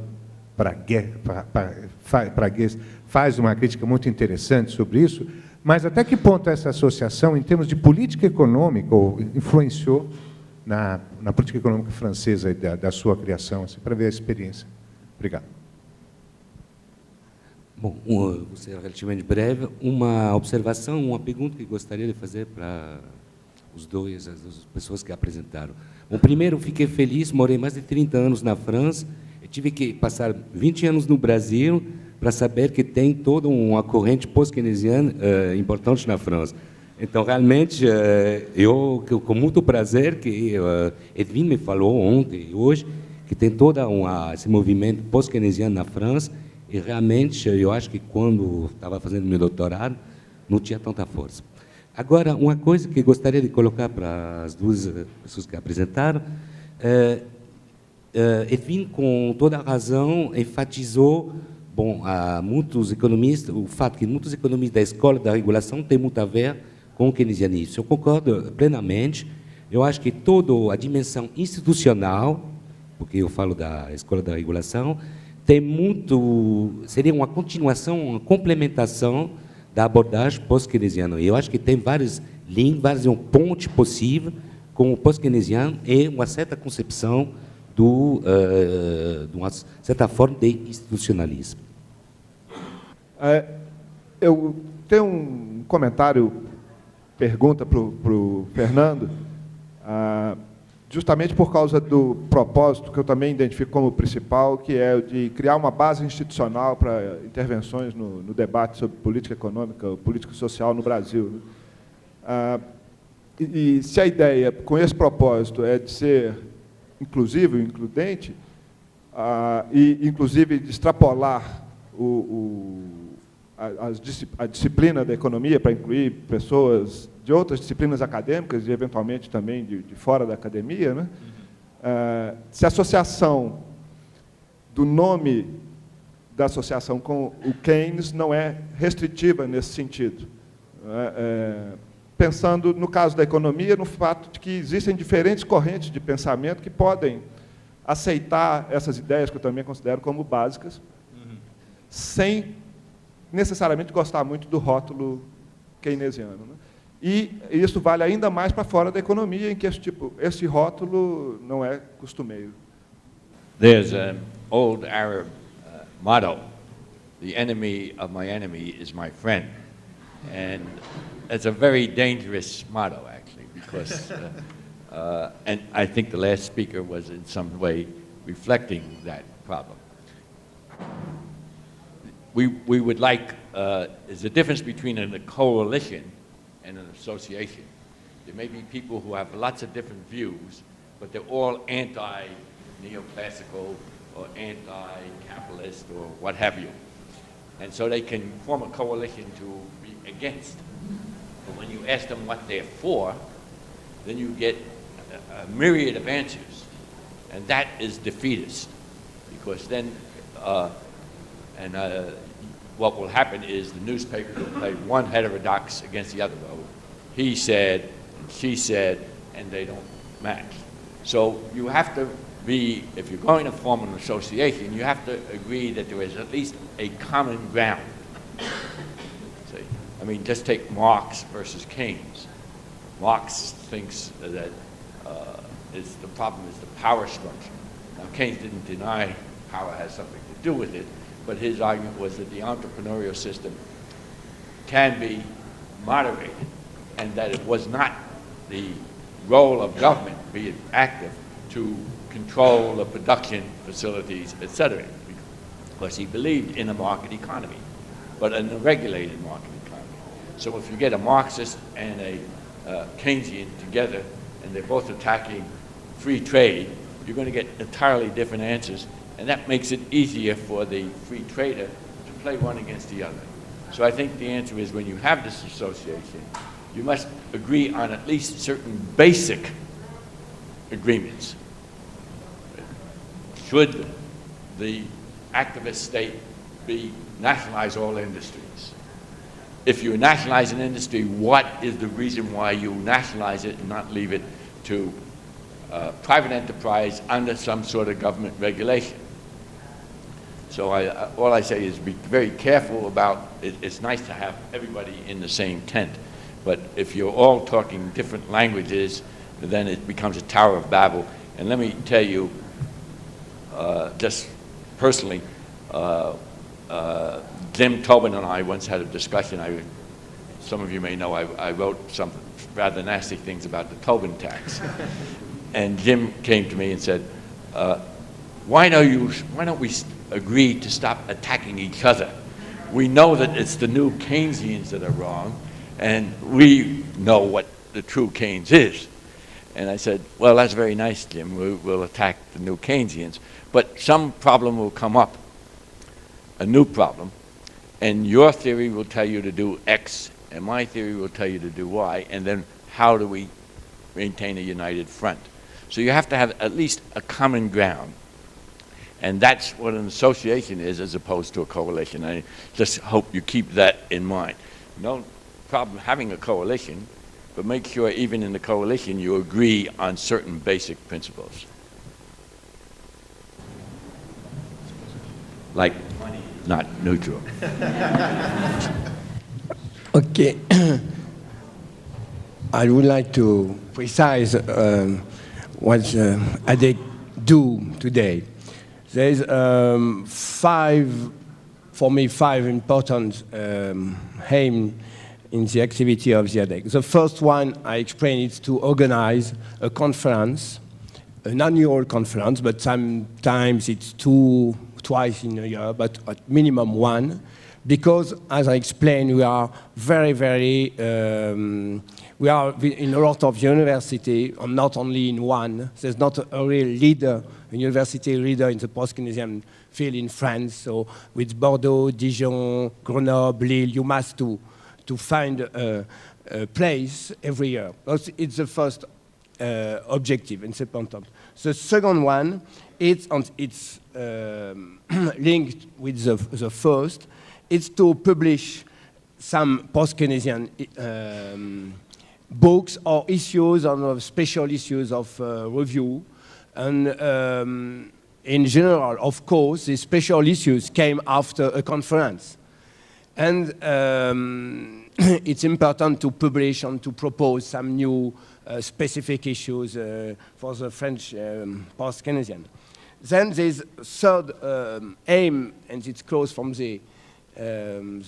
Praguès, faz uma crítica muito interessante sobre isso, mas até que ponto essa associação, em termos de política econômica, influenciou na política econômica francesa da sua criação, assim, para ver a experiência. Obrigado. Bom, vou ser relativamente breve. Uma observação, uma pergunta que gostaria de fazer para as duas pessoas que apresentaram. Bom, primeiro, fiquei feliz, morei mais de 30 anos na França, eu tive que passar 20 anos no Brasil para saber que tem toda uma corrente pós-keynesiana importante na França. Então, realmente, eu, com muito prazer, que Edwin me falou ontem e hoje, que tem todo esse movimento pós-keynesiano na França, e realmente, eu acho que quando estava fazendo meu doutorado, não tinha tanta força. Agora, uma coisa que gostaria de colocar para as duas pessoas que apresentaram, Edwin, com toda a razão, enfatizou, bom, a muitos economistas, o fato que muitos economistas da escola da regulação têm muito a ver com o keynesianismo. Eu concordo plenamente. Eu acho que toda a dimensão institucional, porque eu falo da escola da regulação, seria uma continuação, uma complementação da abordagem pós-keynesiana. Eu acho que tem várias linhas, várias pontes possíveis com o pós-keynesiano e uma certa concepção de uma certa forma de institucionalismo. Eu tenho um comentário, pergunta para o Fernando, justamente por causa do propósito que eu também identifico como principal, que é o de criar uma base institucional para intervenções no debate sobre política econômica, política social no Brasil. E se a ideia, com esse propósito, é de ser inclusivo e includente, e, inclusive, de extrapolar a disciplina da economia para incluir pessoas de outras disciplinas acadêmicas e, eventualmente, também de fora da academia, né? Se a associação do nome da associação com o Keynes não é restritiva nesse sentido. Pensando, no caso da economia, no fato de que existem diferentes correntes de pensamento que podem aceitar essas ideias, que eu também considero como básicas, sem necessariamente gostar muito do rótulo keynesiano, né? E isso vale ainda mais para fora da economia, em que esse rótulo não é costumeiro. There's an old Arab motto, the enemy of my enemy is my friend. And it's a very dangerous motto, actually, because, and I think the last speaker was in some way reflecting that problem. We would like, there's a difference between a coalition and an association. There may be people who have lots of different views, but they're all anti-neoclassical or anti-capitalist or what have you. And so they can form a coalition to be against. But when you ask them what they're for, then you get a myriad of answers. And that is defeatist. Because then, what will happen is the newspaper will play one heterodox against the other. He said, and she said, and they don't match. So you have to be, if you're going to form an association, you have to agree that there is at least a common ground. See? I mean, just take Marx versus Keynes. Marx thinks that the problem is the power structure. Now, Keynes didn't deny power has something to do with it, but his argument was that the entrepreneurial system can be moderated, and that it was not the role of government, be it active, to control the production facilities, etc. Because he believed in a market economy, but in a regulated market economy. So if you get a Marxist and a Keynesian together, and they're both attacking free trade, you're going to get entirely different answers, and that makes it easier for the free trader to play one against the other. So I think the answer is, when you have this association, you must agree on at least certain basic agreements. Should the activist state nationalize all industries? If you nationalize an industry, what is the reason why you nationalize it and not leave it to private enterprise under some sort of government regulation? So all I say is be very careful about it. It's nice to have everybody in the same tent, but if you're all talking different languages, then it becomes a Tower of Babel. And let me tell you, just personally, Jim Tobin and I once had a discussion. Some of you may know I wrote some rather nasty things about the Tobin tax. And Jim came to me and said, why don't we agree to stop attacking each other? We know that it's the new Keynesians that are wrong, and we know what the true Keynes is. And I said, well, that's very nice, Jim. We'll attack the new Keynesians. But some problem will come up, a new problem, and your theory will tell you to do X, and my theory will tell you to do Y, and then how do we maintain a united front? So you have to have at least a common ground. And that's what an association is, as opposed to a coalition. I just hope you keep that in mind. No problem having a coalition, but make sure even in the coalition you agree on certain basic principles. Like money, not neutral. Okay. I would like to precise what ADEC do today. There is for me, five important aims in the activity of the ADEC. The first one, I explained, is to organize a conference, an annual conference, but sometimes it's twice in a year, but at minimum one, because, as I explained, we are we are in a lot of university, and not only in one. There's not a real leader, a university leader in the post-Keynesian field in France. So with Bordeaux, Dijon, Grenoble, Lille, you must to find a place every year. It's the first objective, it's important. The second one, it's linked with the first, it's to publish some post-Keynesian books or issues or special issues of review. And in general, of course, the special issues came after a conference. And it's important to publish and to propose some new specific issues for the French post-Keynesian. Then there's third aim, and it's close from the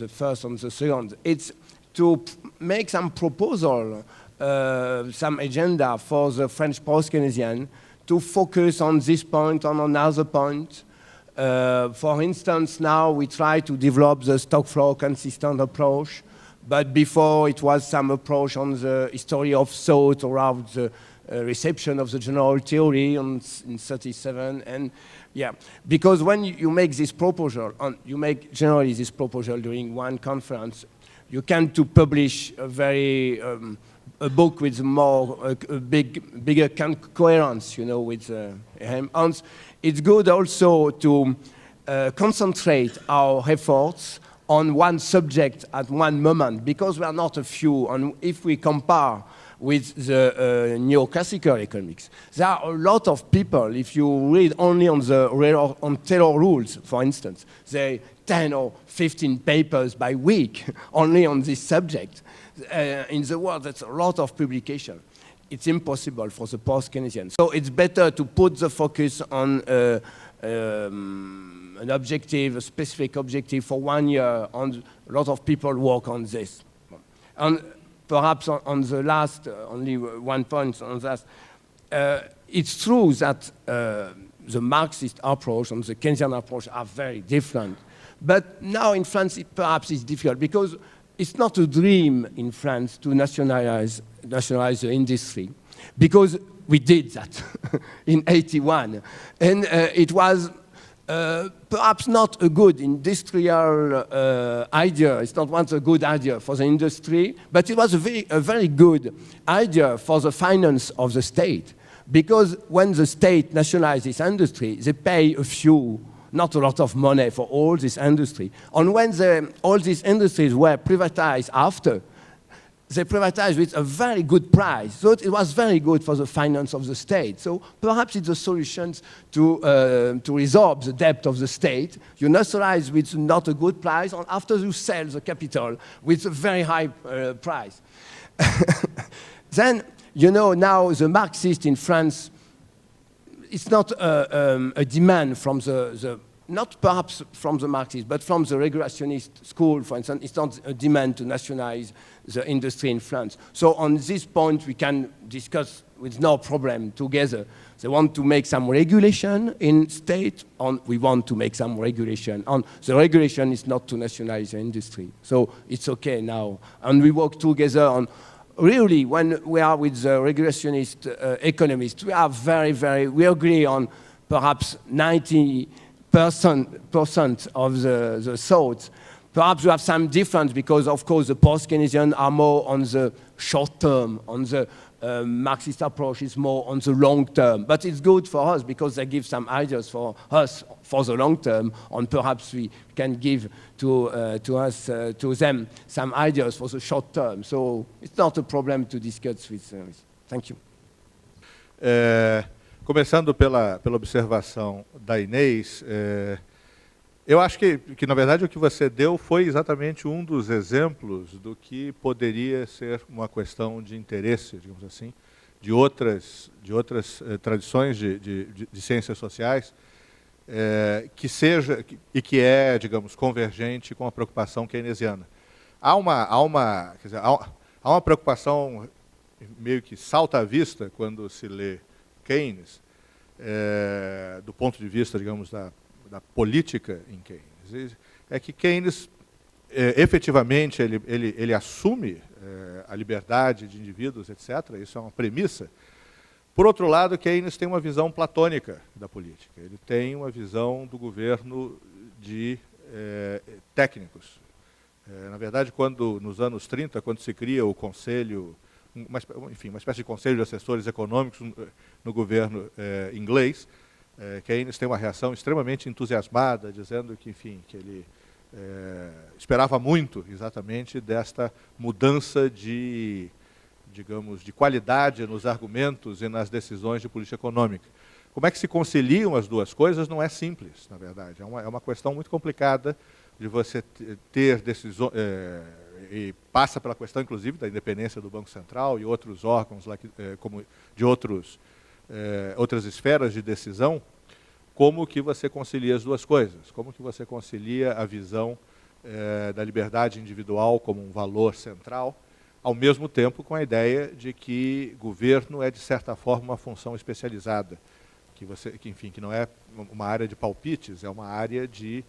first and the second. It's to make some proposal, some agenda for the French post-Keynesian to focus on this point, on another point. For instance, now we try to develop the stock flow consistent approach, but before it was some approach on the history of thought around the reception of the general theory in 37, and yeah, because when you make this proposal, you make generally this proposal during one conference, you can to publish a book with more bigger coherence, you know, with and it's good also to concentrate our efforts on one subject at one moment, because we are not a few, and if we compare with the neoclassical economics, there are a lot of people. If you read only on Taylor rules, for instance, there are 10 or 15 papers by week only on this subject. In the world, that's a lot of publication. It's impossible for the post-Keynesian. So it's better to put the focus on an objective, a specific objective for 1 year, and a lot of people work on this. And perhaps on the last, only 1 point on that, it's true that the Marxist approach and the Keynesian approach are very different. But now in France, perhaps it's difficult, because it's not a dream in France to nationalize the industry, because we did that in '81. And it was perhaps not a good industrial idea. It's not once a good idea for the industry, but it was a very good idea for the finance of the state. Because when the state nationalizes this industry, they pay not a lot of money for all this industry. And when all these industries were privatized after, they privatized with a very good price. So it was very good for the finance of the state. So perhaps it's a solution to resolve the debt of the state. You nationalize with not a good price, and after you sell the capital with a very high price. Then, you know, now the Marxists in France, it's not a demand from not perhaps from the Marxists, but from the regulationist school, for instance. It's not a demand to nationalize the industry in France. So on this point, we can discuss with no problem together. They want to make some regulation in state, and we want to make some regulation. And the regulation is not to nationalize the industry. So it's okay now. And we work together on. Really, when we are with the regulationist economists, we are we agree on perhaps 90% of the thoughts. Perhaps we have some difference because, of course, the post-Keynesian are more on the short term, on the Marxist approach is more on the long term. But it's good for us because they give some ideas for us for the long term, and perhaps we can give to them some ideas for the short term. So it's not a problem to discuss with. Thank you. Começando pela observação da Inês, Eu acho que, na verdade, o que você deu foi exatamente um dos exemplos do que poderia ser uma questão de interesse, digamos assim, de outras tradições de ciências sociais, que seja e que é, digamos, convergente com a preocupação keynesiana. Há uma preocupação meio que salta à vista quando se lê Keynes, do ponto de vista, digamos, da política em Keynes. É que Keynes, efetivamente, ele assume a liberdade de indivíduos, etc. Isso é uma premissa. Por outro lado, Keynes tem uma visão platônica da política. Ele tem uma visão do governo de técnicos. Na verdade, nos anos 30, quando se cria o conselho, uma espécie de conselho de assessores econômicos no governo inglês, Keynes tem uma reação extremamente entusiasmada, dizendo que, que ele esperava muito, exatamente, desta mudança de, digamos, de qualidade nos argumentos e nas decisões de política econômica. Como é que se conciliam as duas coisas não é simples, na verdade. É uma questão muito complicada de você ter decisões, e passa pela questão, inclusive, da independência do Banco Central e outros órgãos, como de outras esferas de decisão, como que você concilia as duas coisas? Como que você concilia a visão da liberdade individual como um valor central, ao mesmo tempo com a ideia de que governo é, de certa forma, uma função especializada, que não é uma área de palpites, é uma área de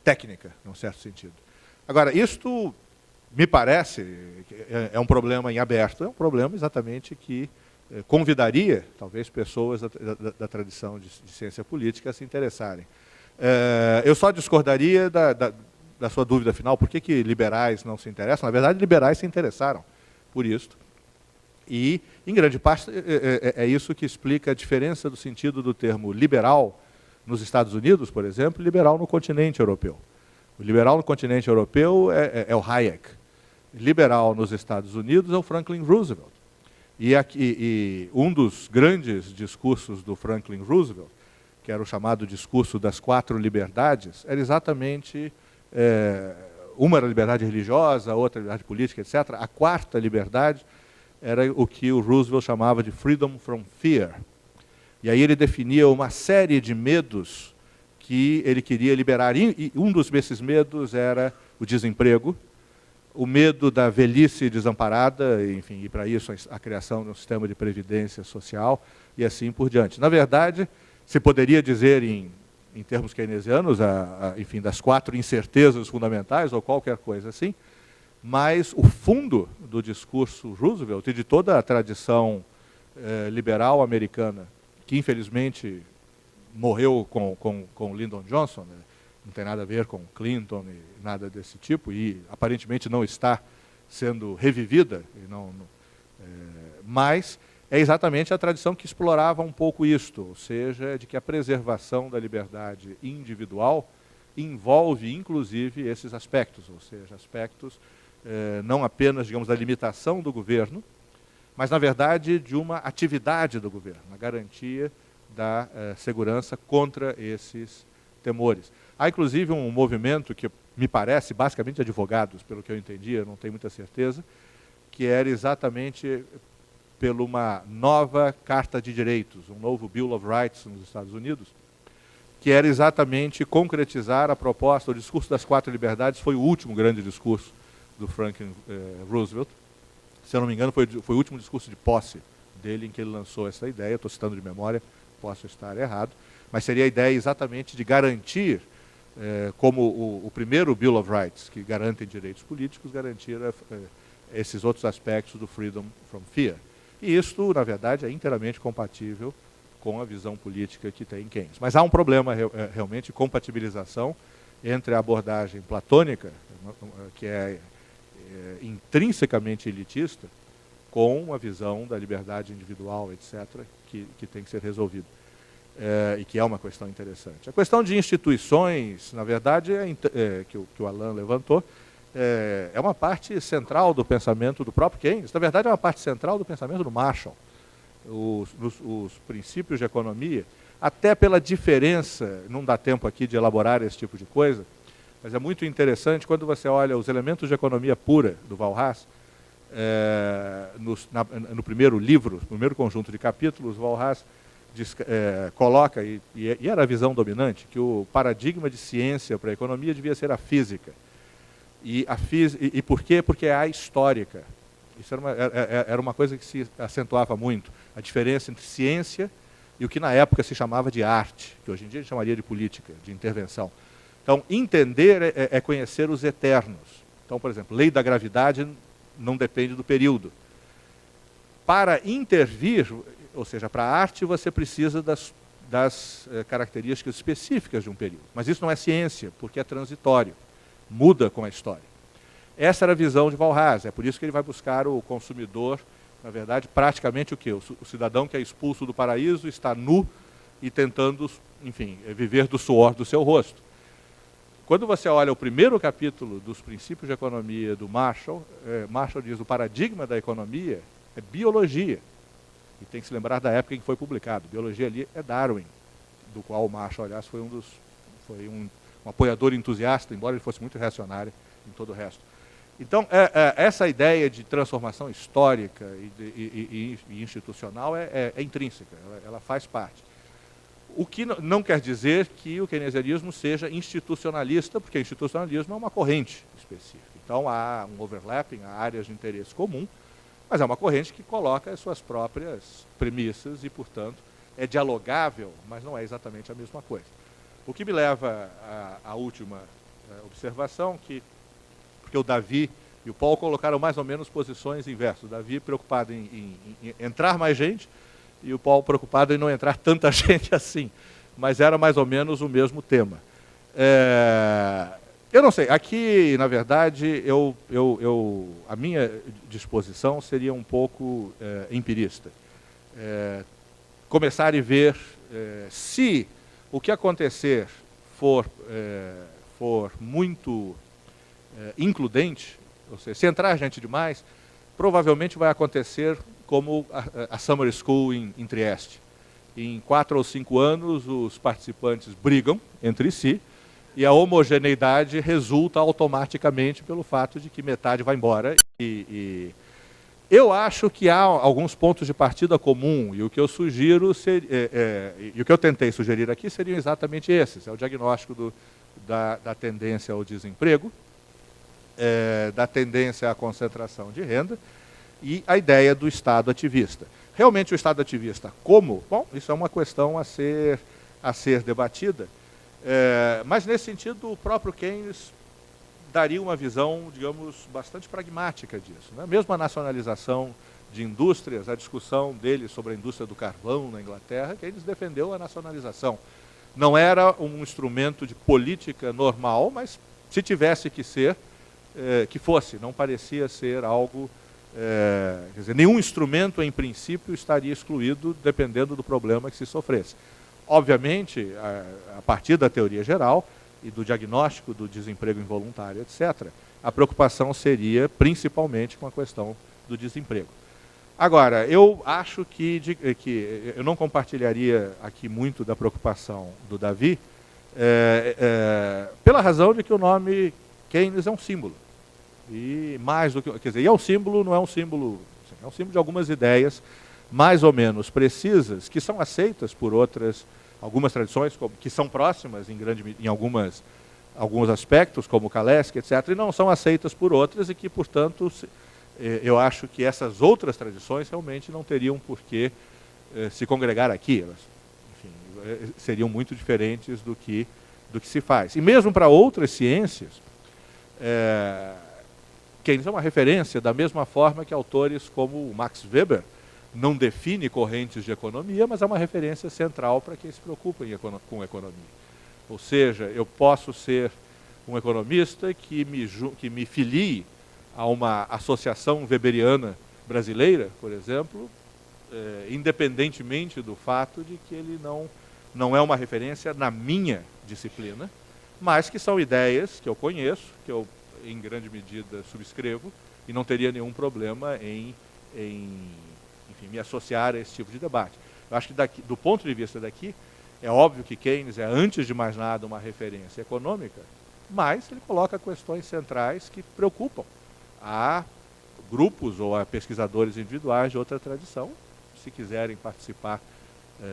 técnica, num certo sentido. Agora, isto me parece é um problema em aberto, é um problema exatamente que convidaria, talvez, pessoas da tradição de ciência política a se interessarem. Eu só discordaria da sua dúvida final, por que liberais não se interessam? Na verdade, liberais se interessaram por isto. E, em grande parte, é isso que explica a diferença do sentido do termo liberal nos Estados Unidos, por exemplo, e liberal no continente europeu. O liberal no continente europeu é o Hayek. Liberal nos Estados Unidos é o Franklin Roosevelt. E um dos grandes discursos do Franklin Roosevelt, que era o chamado discurso das 4 liberdades, era exatamente, uma era a liberdade religiosa, a outra a liberdade política, etc. A 4ª liberdade era o que o Roosevelt chamava de freedom from fear. E aí ele definia uma série de medos que ele queria liberar. E um desses medos era o desemprego, o medo da velhice desamparada, enfim, e para isso a criação de um sistema de previdência social e assim por diante. Na verdade, se poderia dizer em termos keynesianos, enfim, das 4 incertezas fundamentais ou qualquer coisa assim, mas o fundo do discurso Roosevelt e de toda a tradição liberal americana, que infelizmente morreu com Lyndon Johnson, né? Não tem nada a ver com Clinton e nada desse tipo, e aparentemente não está sendo revivida, mas é exatamente a tradição que explorava um pouco isto, ou seja, de que a preservação da liberdade individual envolve, inclusive, esses aspectos, ou seja, aspectos não apenas, digamos, da limitação do governo, mas, na verdade, de uma atividade do governo, a garantia da segurança contra esses temores. Há, inclusive, um movimento que me parece, basicamente, de advogados, pelo que eu entendi, eu não tenho muita certeza, que era exatamente pela uma nova Carta de Direitos, um novo Bill of Rights nos Estados Unidos, que era exatamente concretizar a proposta. O discurso das 4 liberdades foi o último grande discurso do Franklin Roosevelt. Se eu não me engano, foi o último discurso de posse dele em que ele lançou essa ideia. Estou citando de memória, posso estar errado, mas seria a ideia exatamente de garantir, como o primeiro Bill of Rights, que garante direitos políticos, garantir esses outros aspectos do freedom from fear. E isto, na verdade, é inteiramente compatível com a visão política que tem Keynes. Mas há um problema realmente de compatibilização entre a abordagem platônica, que é intrinsecamente elitista, com a visão da liberdade individual, etc., que tem que ser resolvida. E que é uma questão interessante. A questão de instituições, na verdade, que o Alain levantou, é uma parte central do pensamento do próprio Keynes. Na verdade, é uma parte central do pensamento do Marshall. os princípios de economia, até pela diferença, não dá tempo aqui de elaborar esse tipo de coisa, mas é muito interessante quando você olha os elementos de economia pura do Walras, no primeiro livro, no primeiro conjunto de capítulos, Walras coloca, e era a visão dominante, que o paradigma de ciência para a economia devia ser a física. E por quê? Porque é a histórica. Isso era uma coisa que se acentuava muito, a diferença entre ciência e o que na época se chamava de arte, que hoje em dia a gente chamaria de política, de intervenção. Então, entender é conhecer os eternos. Então, por exemplo, lei da gravidade não depende do período. Para intervir, ou seja, para a arte, você precisa das características específicas de um período. Mas isso não é ciência, porque é transitório, muda com a história. Essa era a visão de Walras, é por isso que ele vai buscar o consumidor, na verdade, praticamente o quê? O cidadão que é expulso do paraíso, está nu e tentando, enfim, viver do suor do seu rosto. Quando você olha o primeiro capítulo dos princípios de economia do Marshall, Marshall diz o paradigma da economia é biologia. E tem que se lembrar da época em que foi publicado. Biologia ali é Darwin, do qual o Marshall, aliás, foi um apoiador entusiasta, embora ele fosse muito reacionário em todo o resto. Então, essa ideia de transformação histórica e institucional é intrínseca, ela faz parte. O que não quer dizer que o keynesianismo seja institucionalista, porque institucionalismo é uma corrente específica. Então, há um overlapping, há áreas de interesse comum, mas é uma corrente que coloca as suas próprias premissas e, portanto, é dialogável, mas não é exatamente a mesma coisa. O que me leva à última observação, porque o Davi e o Paul colocaram mais ou menos posições inversas. O Davi preocupado em entrar mais gente e o Paul preocupado em não entrar tanta gente assim. Mas era mais ou menos o mesmo tema. Eu não sei, aqui, na verdade, a minha disposição seria um pouco empirista. Começar e ver se o que acontecer for muito includente, ou seja, se entrar gente demais, provavelmente vai acontecer como a Summer School em Trieste. Em 4 ou 5 anos, os participantes brigam entre si e a homogeneidade resulta automaticamente pelo fato de que metade vai embora. Eu acho que há alguns pontos de partida comum, e o que eu sugiro, e o que eu tentei sugerir aqui seriam exatamente esses. É o diagnóstico da tendência ao desemprego, da tendência à concentração de renda e a ideia do Estado ativista. Realmente o Estado ativista como? Bom, isso é uma questão a ser debatida, mas nesse sentido o próprio Keynes daria uma visão, digamos, bastante pragmática disso, né? Mesmo a nacionalização de indústrias, a discussão dele sobre a indústria do carvão na Inglaterra, Keynes defendeu a nacionalização. Não era um instrumento de política normal, mas se tivesse que ser, que fosse, não parecia ser algo, quer dizer, nenhum instrumento em princípio estaria excluído dependendo do problema que se sofresse. Obviamente, a partir da teoria geral e do diagnóstico do desemprego involuntário, etc., a preocupação seria principalmente com a questão do desemprego. Agora, eu acho que eu não compartilharia aqui muito da preocupação do Davi, pela razão de que o nome Keynes é um símbolo. E mais do que, quer dizer, e é um símbolo, não é um símbolo, é um símbolo de algumas ideias mais ou menos precisas, que são aceitas por algumas tradições que são próximas em alguns aspectos, como Kaleski, etc., e não são aceitas por outras e que, portanto, eu acho que essas outras tradições realmente não teriam por que se congregar aqui. Elas, enfim, seriam muito diferentes do que se faz. E mesmo para outras ciências, Keynes é uma referência da mesma forma que autores como o Max Weber não define correntes de economia, mas é uma referência central para quem se preocupa com economia. Ou seja, eu posso ser um economista que me filie a uma associação weberiana brasileira, por exemplo, independentemente do fato de que ele não é uma referência na minha disciplina, mas que são ideias que eu conheço, que eu, em grande medida, subscrevo, e não teria nenhum problema em enfim, me associar a esse tipo de debate. Eu acho que do ponto de vista daqui, é óbvio que Keynes é, antes de mais nada, uma referência econômica, mas ele coloca questões centrais que preocupam a grupos ou a pesquisadores individuais de outra tradição. Se quiserem participar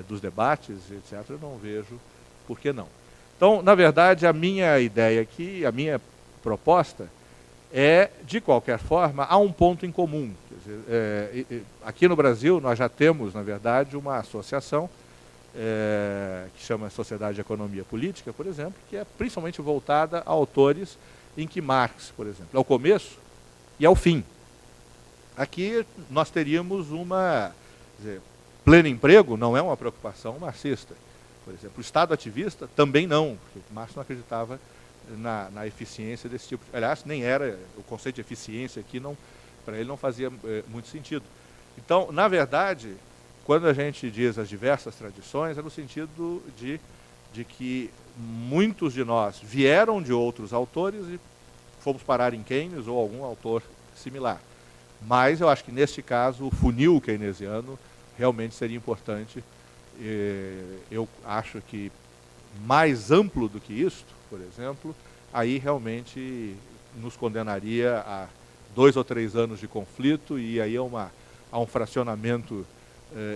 dos debates, etc., eu não vejo por que não. Então, na verdade, a minha ideia aqui, a minha proposta é, de qualquer forma, há um ponto em comum. Quer dizer, aqui no Brasil, nós já temos, na verdade, uma associação que chama Sociedade de Economia Política, por exemplo, que é principalmente voltada a autores em que Marx, por exemplo, é o começo e é o fim. Aqui nós teríamos pleno emprego não é uma preocupação marxista. Por exemplo, o Estado ativista também não, porque Marx não acreditava na eficiência desse tipo. Aliás, nem era, o conceito de eficiência aqui, para ele não fazia muito sentido. Então, na verdade, quando a gente diz as diversas tradições, é no sentido de que muitos de nós vieram de outros autores e fomos parar em Keynes ou algum autor similar. Mas eu acho que, neste caso, o funil keynesiano realmente seria importante. Eu acho que mais amplo do que isto, por exemplo, aí realmente nos condenaria a 2 ou 3 anos de conflito e aí a um fracionamento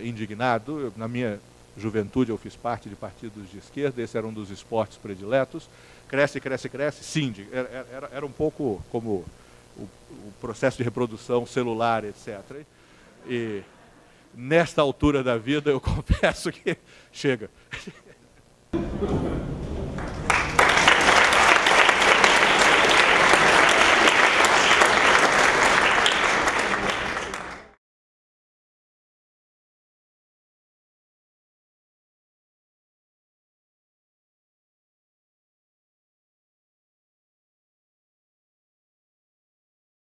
indignado. Na minha juventude eu fiz parte de partidos de esquerda, esse era um dos esportes prediletos. Cresce, cresce, cresce, sim, era um pouco como o processo de reprodução celular, etc. E nesta altura da vida eu confesso que chega.